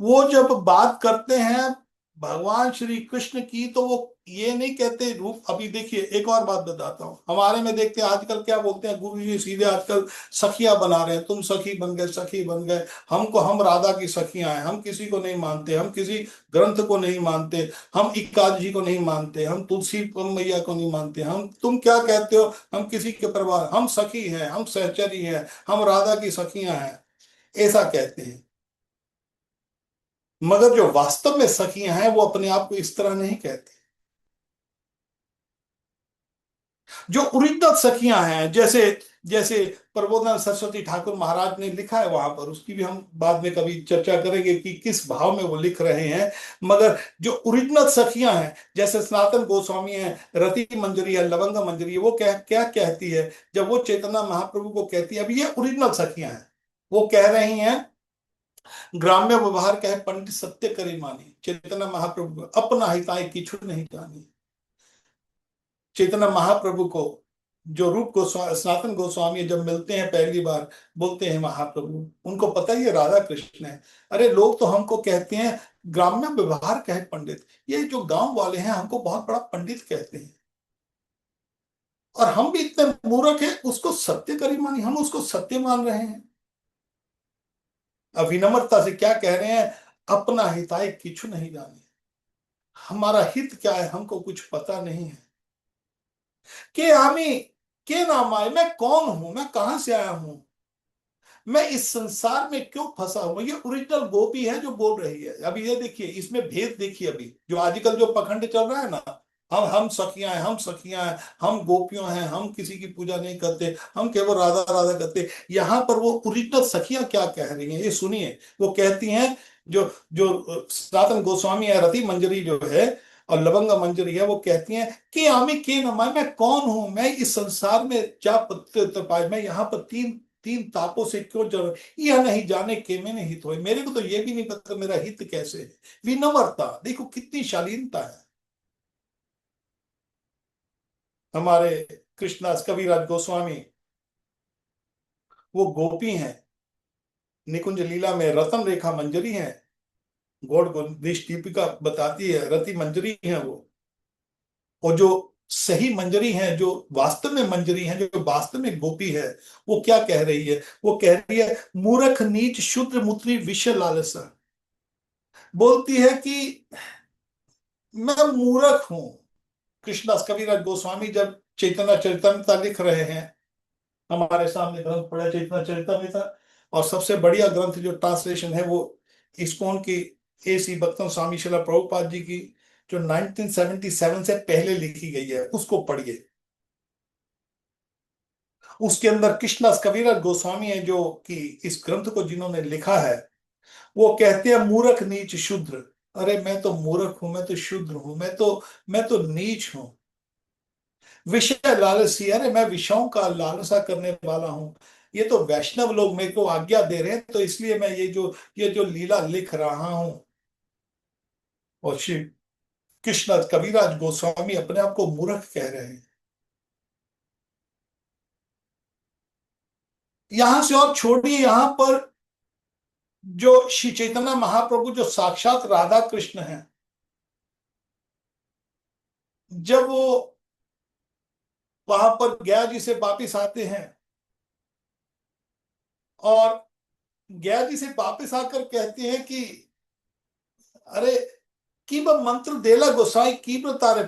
वो जब बात करते हैं भगवान श्री कृष्ण की तो वो ये नहीं कहते रूप। अभी देखिए एक और बात बताता हूँ, हमारे में देखते हैं आजकल क्या बोलते हैं गुरु जी सीधे आजकल सखियां बना रहे हैं, तुम सखी बन गए, सखी बन गए, हमको हम राधा की सखियां हैं, हम किसी को नहीं मानते, हम किसी ग्रंथ को नहीं मानते, हम एकादशी को नहीं मानते, हम तुलसी मैया को नहीं मानते, हम तुम क्या कहते हो, हम किसी के परिवार, हम सखी हैं, हम सहचरी हैं, हम राधा की सखियां हैं, ऐसा कहते हैं। मगर जो वास्तव में सखियां हैं वो अपने आप को इस तरह नहीं कहती। जो ओरिजिनल सखियां हैं, जैसे जैसे प्रबोधन सरस्वती ठाकुर महाराज ने लिखा है वहां पर, उसकी भी हम बाद में कभी चर्चा करेंगे कि किस भाव में वो लिख रहे हैं। मगर जो ओरिजिनल सखियां हैं, जैसे सनातन गोस्वामी है, रति मंजरी है, लवंग मंजरी है, वो क्या क्या कहती है जब वो चैतन्य महाप्रभु को कहती है, अभी ये ओरिजिनल सखियां हैं, वो कह रही हैं ग्राम्य व्यवहार कहे पंडित सत्य करे मानी, चैतन्य महाप्रभु अपना हिताय किछु नहीं जानी। चैतन्य महाप्रभु को जो रूप गोस्वामी सनातन गोस्वामी जब मिलते हैं पहली बार, बोलते हैं महाप्रभु, उनको पता ही है राधा कृष्ण है। अरे लोग तो हमको कहते हैं ग्राम्य व्यवहार कहे पंडित, ये जो गांव वाले हैं हमको बहुत बड़ा पंडित कहते हैं, और हम भी इतने मूर्ख हैं, उसको सत्य करी मानी, हम उसको सत्य मान रहे हैं। अविनम्रता से क्या कह रहे हैं, अपना हिताय किछु नहीं जाने, हमारा हित क्या है हमको कुछ पता नहीं है। के आमी के नाम आए, मैं कौन हूं, मैं कहां से आया हूं, मैं इस संसार में क्यों फंसा हूं। ये ओरिजिनल गोपी है जो बोल रही है। अभी ये देखिए इसमें भेद देखिए, अभी जो आजकल जो पखंड चल रहा है ना, हम सखियां हैं, हम सखियां हैं, हम गोपियों हैं, हम किसी की पूजा नहीं करते, हम केवल राधा राधा करते। यहाँ पर वो ओरिजिनल सखियां क्या कह रही हैं ये सुनिए। वो कहती हैं जो जो सनातन गोस्वामी है, रति मंजरी जो है और लवंग मंजरी है, वो कहती हैं कि आमी के नमा, मैं कौन हूं, मैं इस संसार में क्या पाए, मैं यहाँ पर तीन तीन तापों से क्यों जल, यह नहीं जाने के मैंने हित हो, मेरे को तो ये भी नहीं पता मेरा हित कैसे है। विनम्रता देखो कितनी शालीनता है। हमारे कृष्णदास कविराज गोस्वामी वो गोपी हैं, निकुंज लीला में रतन रेखा मंजरी हैं, गौड़ गोदेश दीपिका बताती है रति मंजरी है वो। और जो सही मंजरी है, जो वास्तव में मंजरी है, जो वास्तव में गोपी है, वो क्या कह रही है, वो कह रही है मूर्ख नीच शूद्र मूत्री विषय लालसा, बोलती है कि मैं मूर्ख हूं। कृष्णदास कविराज गोस्वामी जब चैतन्य चरितमृता लिख रहे हैं, हमारे सामने ग्रंथ पड़ा चैतन्य चरितमृता, और सबसे बढ़िया ग्रंथ जो ट्रांसलेशन है वो इस्कॉन की A.C. भक्तन स्वामी शिला प्रभुपाद जी की जो 1977 से पहले लिखी गई है, उसको पढ़िए। उसके अंदर कृष्णदास कविराज गोस्वामी है जो कि इस ग्रंथ को जिन्होंने लिखा है, वो कहते हैं मूर्ख नीच शूद्र। अरे मैं तो मूर्ख हूं, मैं तो शूद्र हूं, मैं तो नीच हूं। विषय लालसी, अरे मैं विषयों का लालसा करने वाला हूं। ये तो वैष्णव लोग मेरे को आज्ञा दे रहे हैं, तो इसलिए मैं ये जो लीला लिख रहा हूं। और श्री कृष्ण कविराज गोस्वामी अपने आप को मूर्ख कह रहे हैं। यहां से और छोड़िए, यहां पर जो श्री चैतन्य महाप्रभु जो साक्षात राधा कृष्ण हैं, जब वो वहां पर गया जी से वापिस आते हैं, और गया जी से वापस आकर कहते हैं कि अरे की ब मंत्र देला गोसाई की ब तारे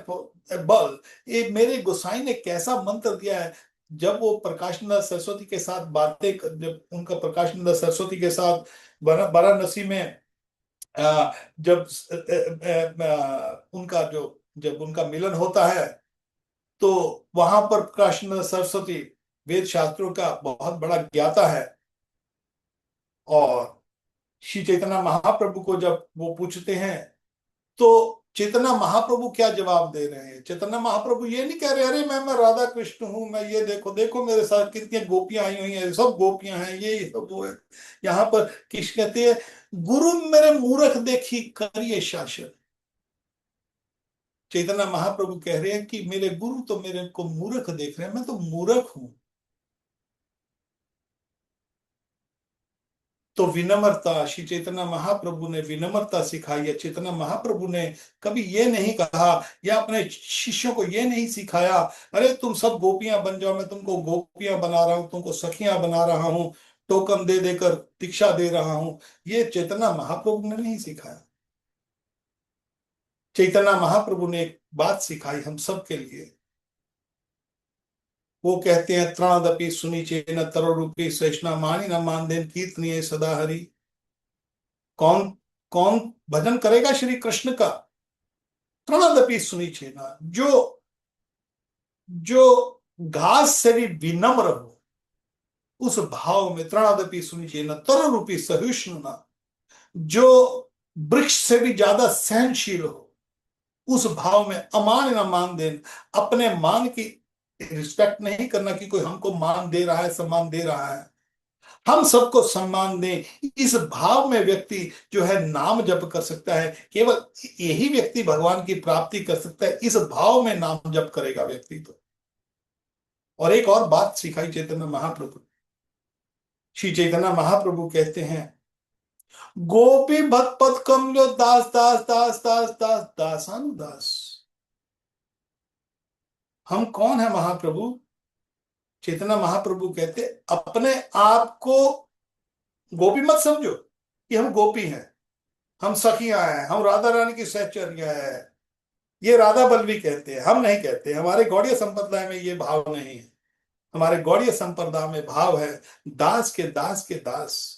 बल, ये मेरे गोसाई ने कैसा मंत्र दिया है। जब वो प्रकाश नंदा सरस्वती के साथ जब उनका प्रकाश नंदा सरस्वती के साथ वाराणसी में जब उनका जो जब उनका मिलन होता है, तो वहां पर प्रकाश नंदा सरस्वती वेद शास्त्रों का बहुत बड़ा ज्ञाता है। और श्री चैतन्य महाप्रभु को जब वो पूछते हैं, तो चैतन्य महाप्रभु क्या जवाब दे रहे हैं। चैतन्य महाप्रभु ये नहीं कह रहे अरे मैं राधा कृष्ण हूं, मैं ये देखो देखो मेरे साथ कितनी गोपियां आई हुई हैं, सब गोपियां हैं, ये सब वो है। यहाँ पर कृष्ण कहते हैं गुरु मेरे मूर्ख देखी करिए शासन। चैतन्य महाप्रभु कह रहे हैं कि मेरे गुरु तो मेरे को मूर्ख देख रहे हैं, मैं तो मूर्ख हूं। तो विनम्रता, श्री चैतन्य महाप्रभु ने विनम्रता सिखाई है। चैतन्य महाप्रभु ने कभी ये नहीं कहा या अपने शिष्यों को ये नहीं सिखाया अरे तुम सब गोपियां बन जाओ, मैं तुमको गोपियां बना रहा हूं, तुमको सखियां बना रहा हूं, टोकन दे देकर दीक्षा दे रहा हूं। ये चैतन्य महाप्रभु ने नहीं सिखाया। चैतन्य महाप्रभु ने एक बात सिखाई हम सब के लिए। वो कहते हैं त्राणदपि सुनी चेन तरो रूपी सहिष्णा मानी न मान देन कीर्तनीय सदा हरि। कौन कौन भजन करेगा श्री कृष्ण का। तृणदपि सुनी चेना, जो जो घास से भी विनम्र हो उस भाव में, तृणदपि सुनी चेना तर रूपी सहिष्णुना, जो वृक्ष से भी ज्यादा सहनशील हो उस भाव में, अमान न मान देन, अपने मान की रिस्पेक्ट नहीं करना कि कोई हमको मान दे रहा है, सम्मान दे रहा है, हम सबको सम्मान दें, इस भाव में व्यक्ति जो है नाम जप कर सकता है। केवल यही व्यक्ति भगवान की प्राप्ति कर सकता है, इस भाव में नाम जप करेगा व्यक्ति तो। और एक और बात सिखाई चैतन्य महाप्रभु। श्री चैतन्य महाप्रभु कहते हैं गोपी भक्त पद कमलो दास दास दास दास दास दासानुदास। हम कौन है महाप्रभु। चैतन्य महाप्रभु कहते अपने आप को गोपी मत समझो कि हम गोपी हैं, हम सखियां हैं, हम राधा रानी की सहचर्या है। ये राधा बल्लवी कहते हैं, हम नहीं कहते। हमारे गौड़ीय संप्रदाय में ये भाव नहीं है। हमारे गौड़ीय संप्रदाय में भाव है दास के दास के दास।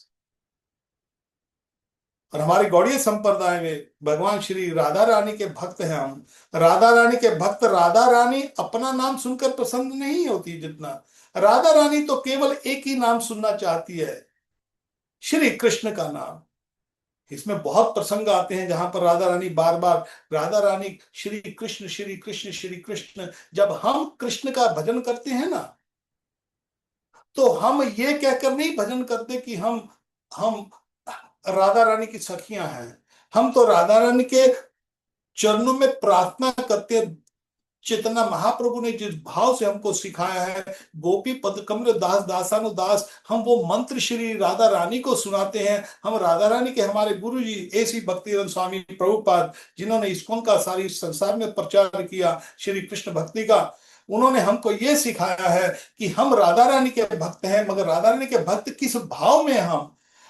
और हमारे गौड़ीय संप्रदाय में भगवान श्री राधा रानी के भक्त हैं हम। राधा रानी के भक्त, राधा रानी अपना नाम सुनकर पसंद नहीं होती जितना, राधा रानी तो केवल एक ही नाम सुनना चाहती है, श्री कृष्ण का नाम। इसमें बहुत प्रसंग आते हैं जहां पर राधा रानी बार बार, राधा रानी श्री कृष्ण श्री कृष्ण श्री कृष्ण। जब हम कृष्ण का भजन करते हैं ना, तो हम ये कहकर नहीं भजन करते कि हम राधा रानी की सखियां हैं। हम तो राधा रानी के चरणों में प्रार्थना करते हैं। चैतन्य महाप्रभु ने जिस भाव से हमको सिखाया है गोपी पद कमल दास दासानु दास, हम वो मंत्र श्री राधा रानी को सुनाते हैं। हम राधा रानी के, हमारे गुरु जी ऐसी भक्तिवेदांत स्वामी प्रभुपाद, जिन्होंने इस्कॉन का सारी संसार में प्रचार किया श्री कृष्ण भक्ति का, उन्होंने हमको ये सिखाया है कि हम राधा रानी के भक्त हैं। मगर राधा रानी के भक्त किस भाव में,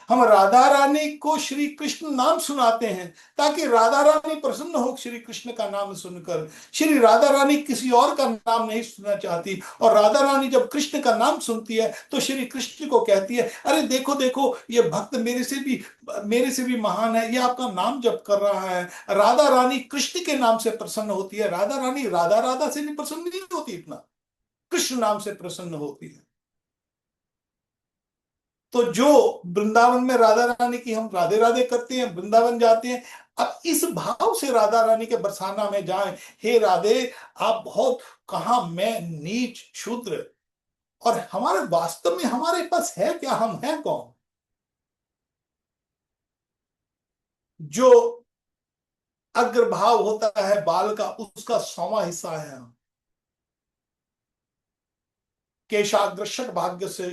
हम राधा रानी को श्री कृष्ण नाम सुनाते हैं ताकि राधा रानी प्रसन्न हो श्री कृष्ण का नाम सुनकर। श्री राधा रानी किसी और का नाम नहीं सुनना चाहती। और राधा रानी जब कृष्ण का नाम सुनती है तो श्री कृष्ण को कहती है अरे देखो देखो ये भक्त मेरे से भी महान है, ये आपका नाम जप कर रहा है। राधा रानी कृष्ण के नाम से प्रसन्न होती है। राधा रानी राधा राधा से भी प्रसन्न नहीं होती, इतना कृष्ण नाम से प्रसन्न होती है। तो जो वृंदावन में राधा रानी की हम राधे राधे करते हैं, वृंदावन जाते हैं, अब इस भाव से राधा रानी के बरसाना में जाएं, हे राधे आप बहुत, कहा मैं नीच क्षुद्र, और हमारे वास्तव में हमारे पास है क्या, हम हैं कौन। जो अग्रभाव होता है बाल का, उसका 100वां हिस्सा है हम। केशाग्रषक भाग्य से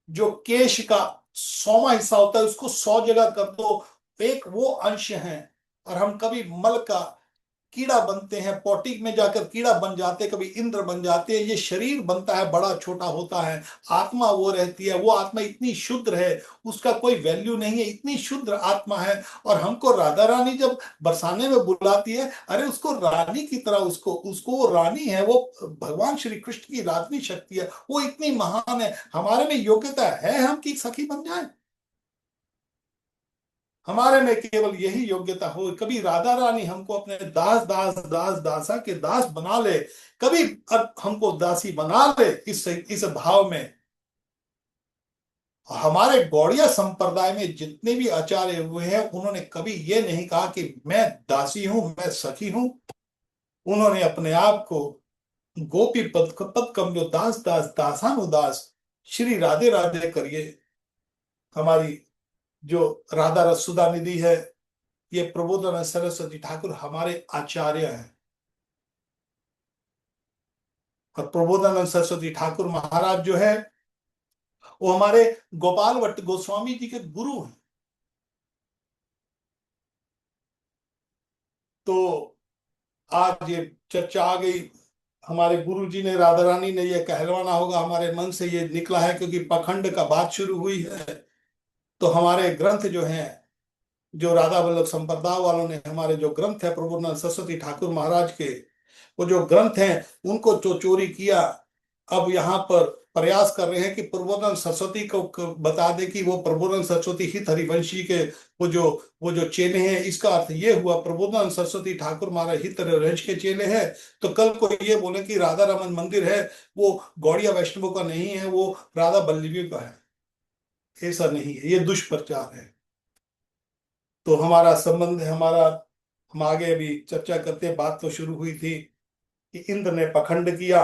जो केश का 100वां हिस्सा होता है उसको 100 जगह कर दो, एक वो अंश है। और हम कभी मल का, कीड़ा बनते हैं, पौटिक में जाकर कीड़ा बन जाते हैं, कभी इंद्र बन जाते हैं। ये शरीर बनता है, बड़ा छोटा होता है, आत्मा वो रहती है। वो आत्मा इतनी शुद्ध है, उसका कोई वैल्यू नहीं है, इतनी शुद्ध आत्मा है। और हमको राधा रानी जब बरसाने में बुलाती है, अरे उसको रानी की तरह, उसको उसको वो रानी है, वो भगवान श्री कृष्ण की राधनी शक्ति है, वो इतनी महान है। हमारे में योग्यता है हम की सखी बन जाए? हमारे में केवल यही योग्यता हो, कभी राधा रानी हमको अपने दास दास दास दासा के दास बना ले, कभी हमको दासी बना ले, इस भाव में। हमारे गौड़िया संप्रदाय में जितने भी आचार्य हुए हैं, उन्होंने कभी ये नहीं कहा कि मैं दासी हूं, मैं सखी हूं। उन्होंने अपने आप को गोपी पद कमलो दास दास दासानुदास श्री राधे राधे करिए। हमारी जो राधा रसुदा निधि है, ये प्रबोधन सरस्वती ठाकुर हमारे आचार्य हैं। और प्रबोधानंद सरस्वती ठाकुर महाराज जो है, वो हमारे गोपाल भट्ट गोस्वामी जी के गुरु हैं। तो आज ये चर्चा आ गई, हमारे गुरु जी ने, राधा रानी ने ये कहलवाना होगा, हमारे मन से ये निकला है, क्योंकि पखंड का बात शुरू हुई है। तो हमारे ग्रंथ जो हैं, जो राधा वल्लभ संप्रदाय वालों ने, हमारे जो ग्रंथ है प्रबोधन सरस्वती ठाकुर महाराज के, वो जो ग्रंथ हैं, उनको जो चोरी किया, अब यहाँ पर प्रयास कर रहे हैं कि प्रबोधन सरस्वती को बता दे कि वो प्रबोधन सरस्वती हित हरिवंशी के वो जो चेले हैं। इसका अर्थ ये हुआ प्रबोधन सरस्वती ठाकुर महाराज हित हरिवंश के चेले हैं। तो कल को ये बोले कि राधा रमन मंदिर है वो गौड़िया वैष्णवों का नहीं है, वो राधा वल्लभियों का है। ऐसा नहीं है, ये दुष्प्रचार है। तो हमारा संबंध है, हमारा, हम आगे अभी चर्चा करते हैं। बात तो शुरू हुई थी कि इंद्र ने पखंड किया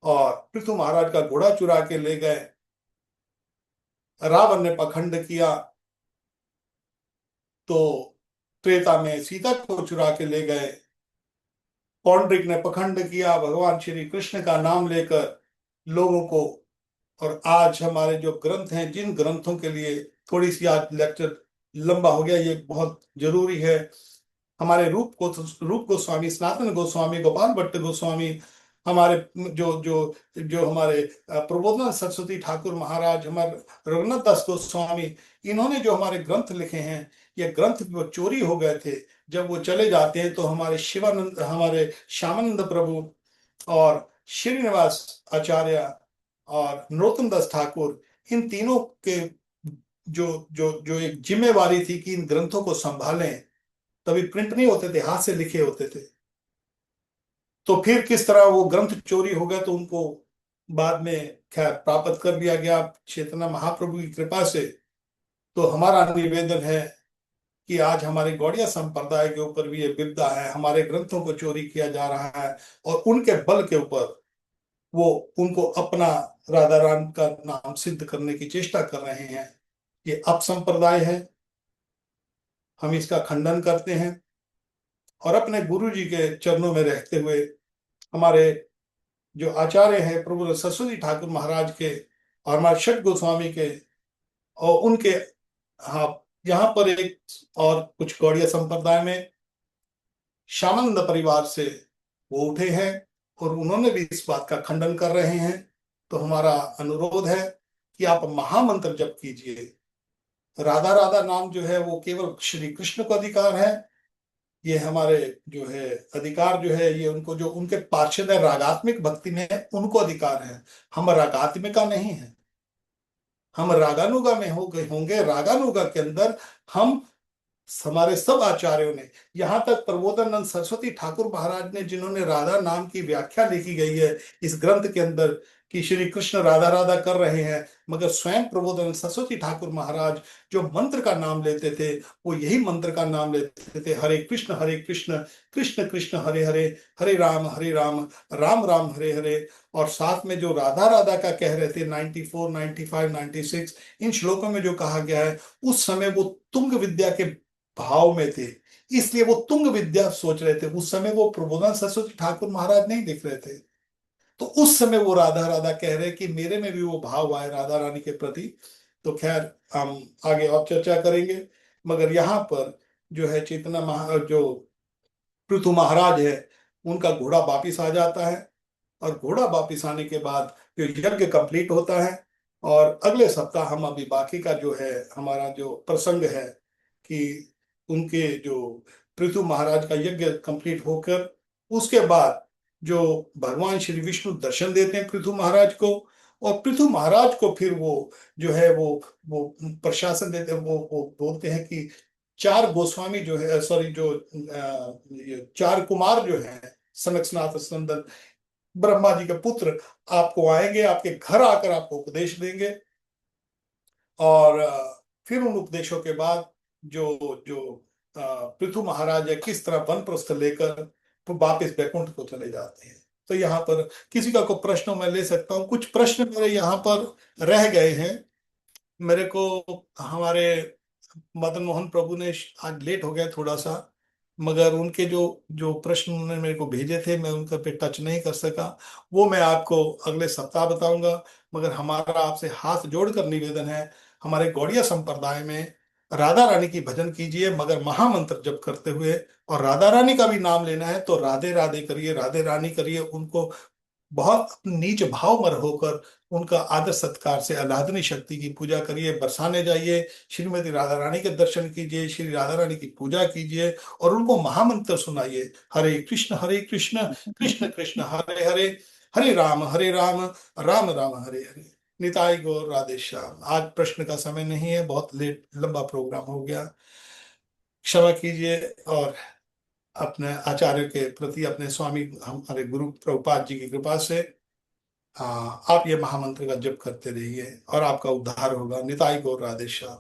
और पृथु महाराज का घोड़ा चुरा के ले गए। रावण ने पखंड किया तो त्रेता में सीता को चुरा के ले गए। पौंड्रिक ने पखंड किया भगवान श्री कृष्ण का नाम लेकर लोगों को। और आज हमारे जो ग्रंथ हैं, जिन ग्रंथों के लिए थोड़ी सी आज लेक्चर लंबा हो गया, ये बहुत जरूरी है। हमारे रूप गोस्वामी, सनातन गोस्वामी, गोपाल भट्ट गोस्वामी, हमारे जो जो जो हमारे प्रबोधन सरस्वती ठाकुर महाराज, हमारे रघुनाथ दास गोस्वामी, इन्होंने जो हमारे ग्रंथ लिखे हैं, ये ग्रंथ वो चोरी हो गए थे। जब वो चले जाते हैं तो हमारे शिवानंद, हमारे श्यामानंद प्रभु और श्रीनिवास आचार्य और नरोत्तम दास ठाकुर, इन तीनों के जो जो जो एक जिम्मेवारी थी कि इन ग्रंथों को संभालें। तभी प्रिंट नहीं होते थे, हाथ से लिखे होते थे। तो फिर किस तरह वो ग्रंथ चोरी हो गए, तो उनको बाद में खैर प्राप्त कर लिया गया चेतना महाप्रभु की कृपा से। तो हमारा निवेदन है कि आज हमारे गौड़िया संप्रदाय के ऊपर भी ये विपदा है, हमारे ग्रंथों को चोरी किया जा रहा है, और उनके बल के ऊपर वो उनको अपना राधा राम का नाम सिद्ध करने की चेष्टा कर रहे हैं। ये अपसंप्रदाय है, हम इसका खंडन करते हैं। और अपने गुरु जी के चरणों में रहते हुए, हमारे जो आचार्य हैं प्रभु सरस्वती ठाकुर महाराज के और हमारे षट गोस्वामी के और उनके, हाँ, यहाँ पर एक और कुछ गौड़िया संप्रदाय में श्यामानंद परिवार से वो उठे हैं और उन्होंने भी इस बात का खंडन कर रहे हैं। तो हमारा अनुरोध है कि आप महामंत्र जप कीजिए। राधा राधा नाम जो है वो केवल श्री कृष्ण को अधिकार है। ये हमारे जो है अधिकार जो है, ये उनको, जो उनके पार्षद है रागात्मिक भक्ति में, उनको अधिकार है। हम रागात्मिका नहीं है, हम रागानुगा में हो गए होंगे। रागानुगा के अंदर हम, हमारे सब आचार्यों ने, यहाँ तक प्रबोधानंद सरस्वती ठाकुर महाराज ने, जिन्होंने राधा नाम की व्याख्या लिखी गई है इस ग्रंथ के अंदर कि श्री कृष्ण राधा राधा कर रहे हैं, मगर स्वयं प्रबोधानंद सरस्वती ठाकुर महाराज जो मंत्र का नाम लेते थे, वो यही मंत्र का नाम लेते थे, हरे कृष्ण कृष्ण कृष्ण हरे हरे, हरे राम राम राम हरे हरे। और साथ में जो राधा राधा का कह रहे थे 94, 95, 96, इन श्लोकों में जो कहा गया है, उस समय वो तुंग विद्या के भाव में थे, इसलिए वो तुंग विद्या सोच रहे थे। उस समय वो प्रबोधन सरस्वती ठाकुर महाराज नहीं दिख रहे थे। तो उस समय वो राधा राधा कह रहे कि मेरे में भी वो भाव आए राधा रानी के प्रति। तो खैर हम आगे और चर्चा करेंगे, मगर यहाँ पर जो है चेतना महा जो पृथु महाराज है उनका घोड़ा वापिस आ जाता है। और घोड़ा वापिस आने के बाद जो यज्ञ कंप्लीट होता है। और अगले सप्ताह हम अभी बाकी का जो है हमारा जो प्रसंग है कि उनके जो पृथु महाराज का यज्ञ कंप्लीट होकर उसके बाद जो भगवान श्री विष्णु दर्शन देते हैं पृथु महाराज को। और पृथु महाराज को फिर वो जो है वो प्रशासन देते हैं, वो बोलते हैं कि चार गोस्वामी जो है, सॉरी, जो ये चार कुमार जो है, सनक सनातन सनंदन ब्रह्मा जी के पुत्र, आपको आएंगे, आपके घर आकर आपको उपदेश देंगे। और फिर उन उपदेशों के बाद जो जो पृथु महाराज है किस तरह वन प्रस्थ लेकर वो वापिस बैकुंठ को चले जाते हैं। तो यहाँ पर किसी का कोई प्रश्न मैं ले सकता हूँ। कुछ प्रश्न मेरे यहाँ पर रह गए हैं। मेरे को हमारे मदन मोहन प्रभु ने आज लेट हो गया थोड़ा सा, मगर उनके जो जो प्रश्न उन्होंने मेरे को भेजे थे मैं उनका पे टच नहीं कर सका। वो मैं आपको अगले सप्ताह बताऊंगा। मगर हमारा आपसे हाथ जोड़कर निवेदन है, हमारे गौड़िया संप्रदाय में राधा रानी की भजन कीजिए, मगर महामंत्र जप करते हुए। और राधा रानी का भी नाम लेना है तो राधे राधे करिए, राधे रानी करिए। उनको बहुत नीच भाव में होकर उनका आदर सत्कार से आराधनी शक्ति की पूजा करिए, बरसाने जाइए, श्रीमती राधा रानी के दर्शन कीजिए, श्री राधा रानी की पूजा कीजिए और उनको महामंत्र सुनाइए, हरे कृष्ण कृष्ण कृष्ण हरे हरे, हरे राम राम राम हरे हरे। निताई गौर राधे श्याम। आज प्रश्न का समय नहीं है, बहुत लेट लंबा प्रोग्राम हो गया, क्षमा कीजिए। और अपने आचार्य के प्रति, अपने स्वामी हमारे गुरु प्रभुपाद जी की कृपा से आप ये महामंत्र का जप करते रहिए और आपका उद्धार होगा। निताई गौर राधे श्याम।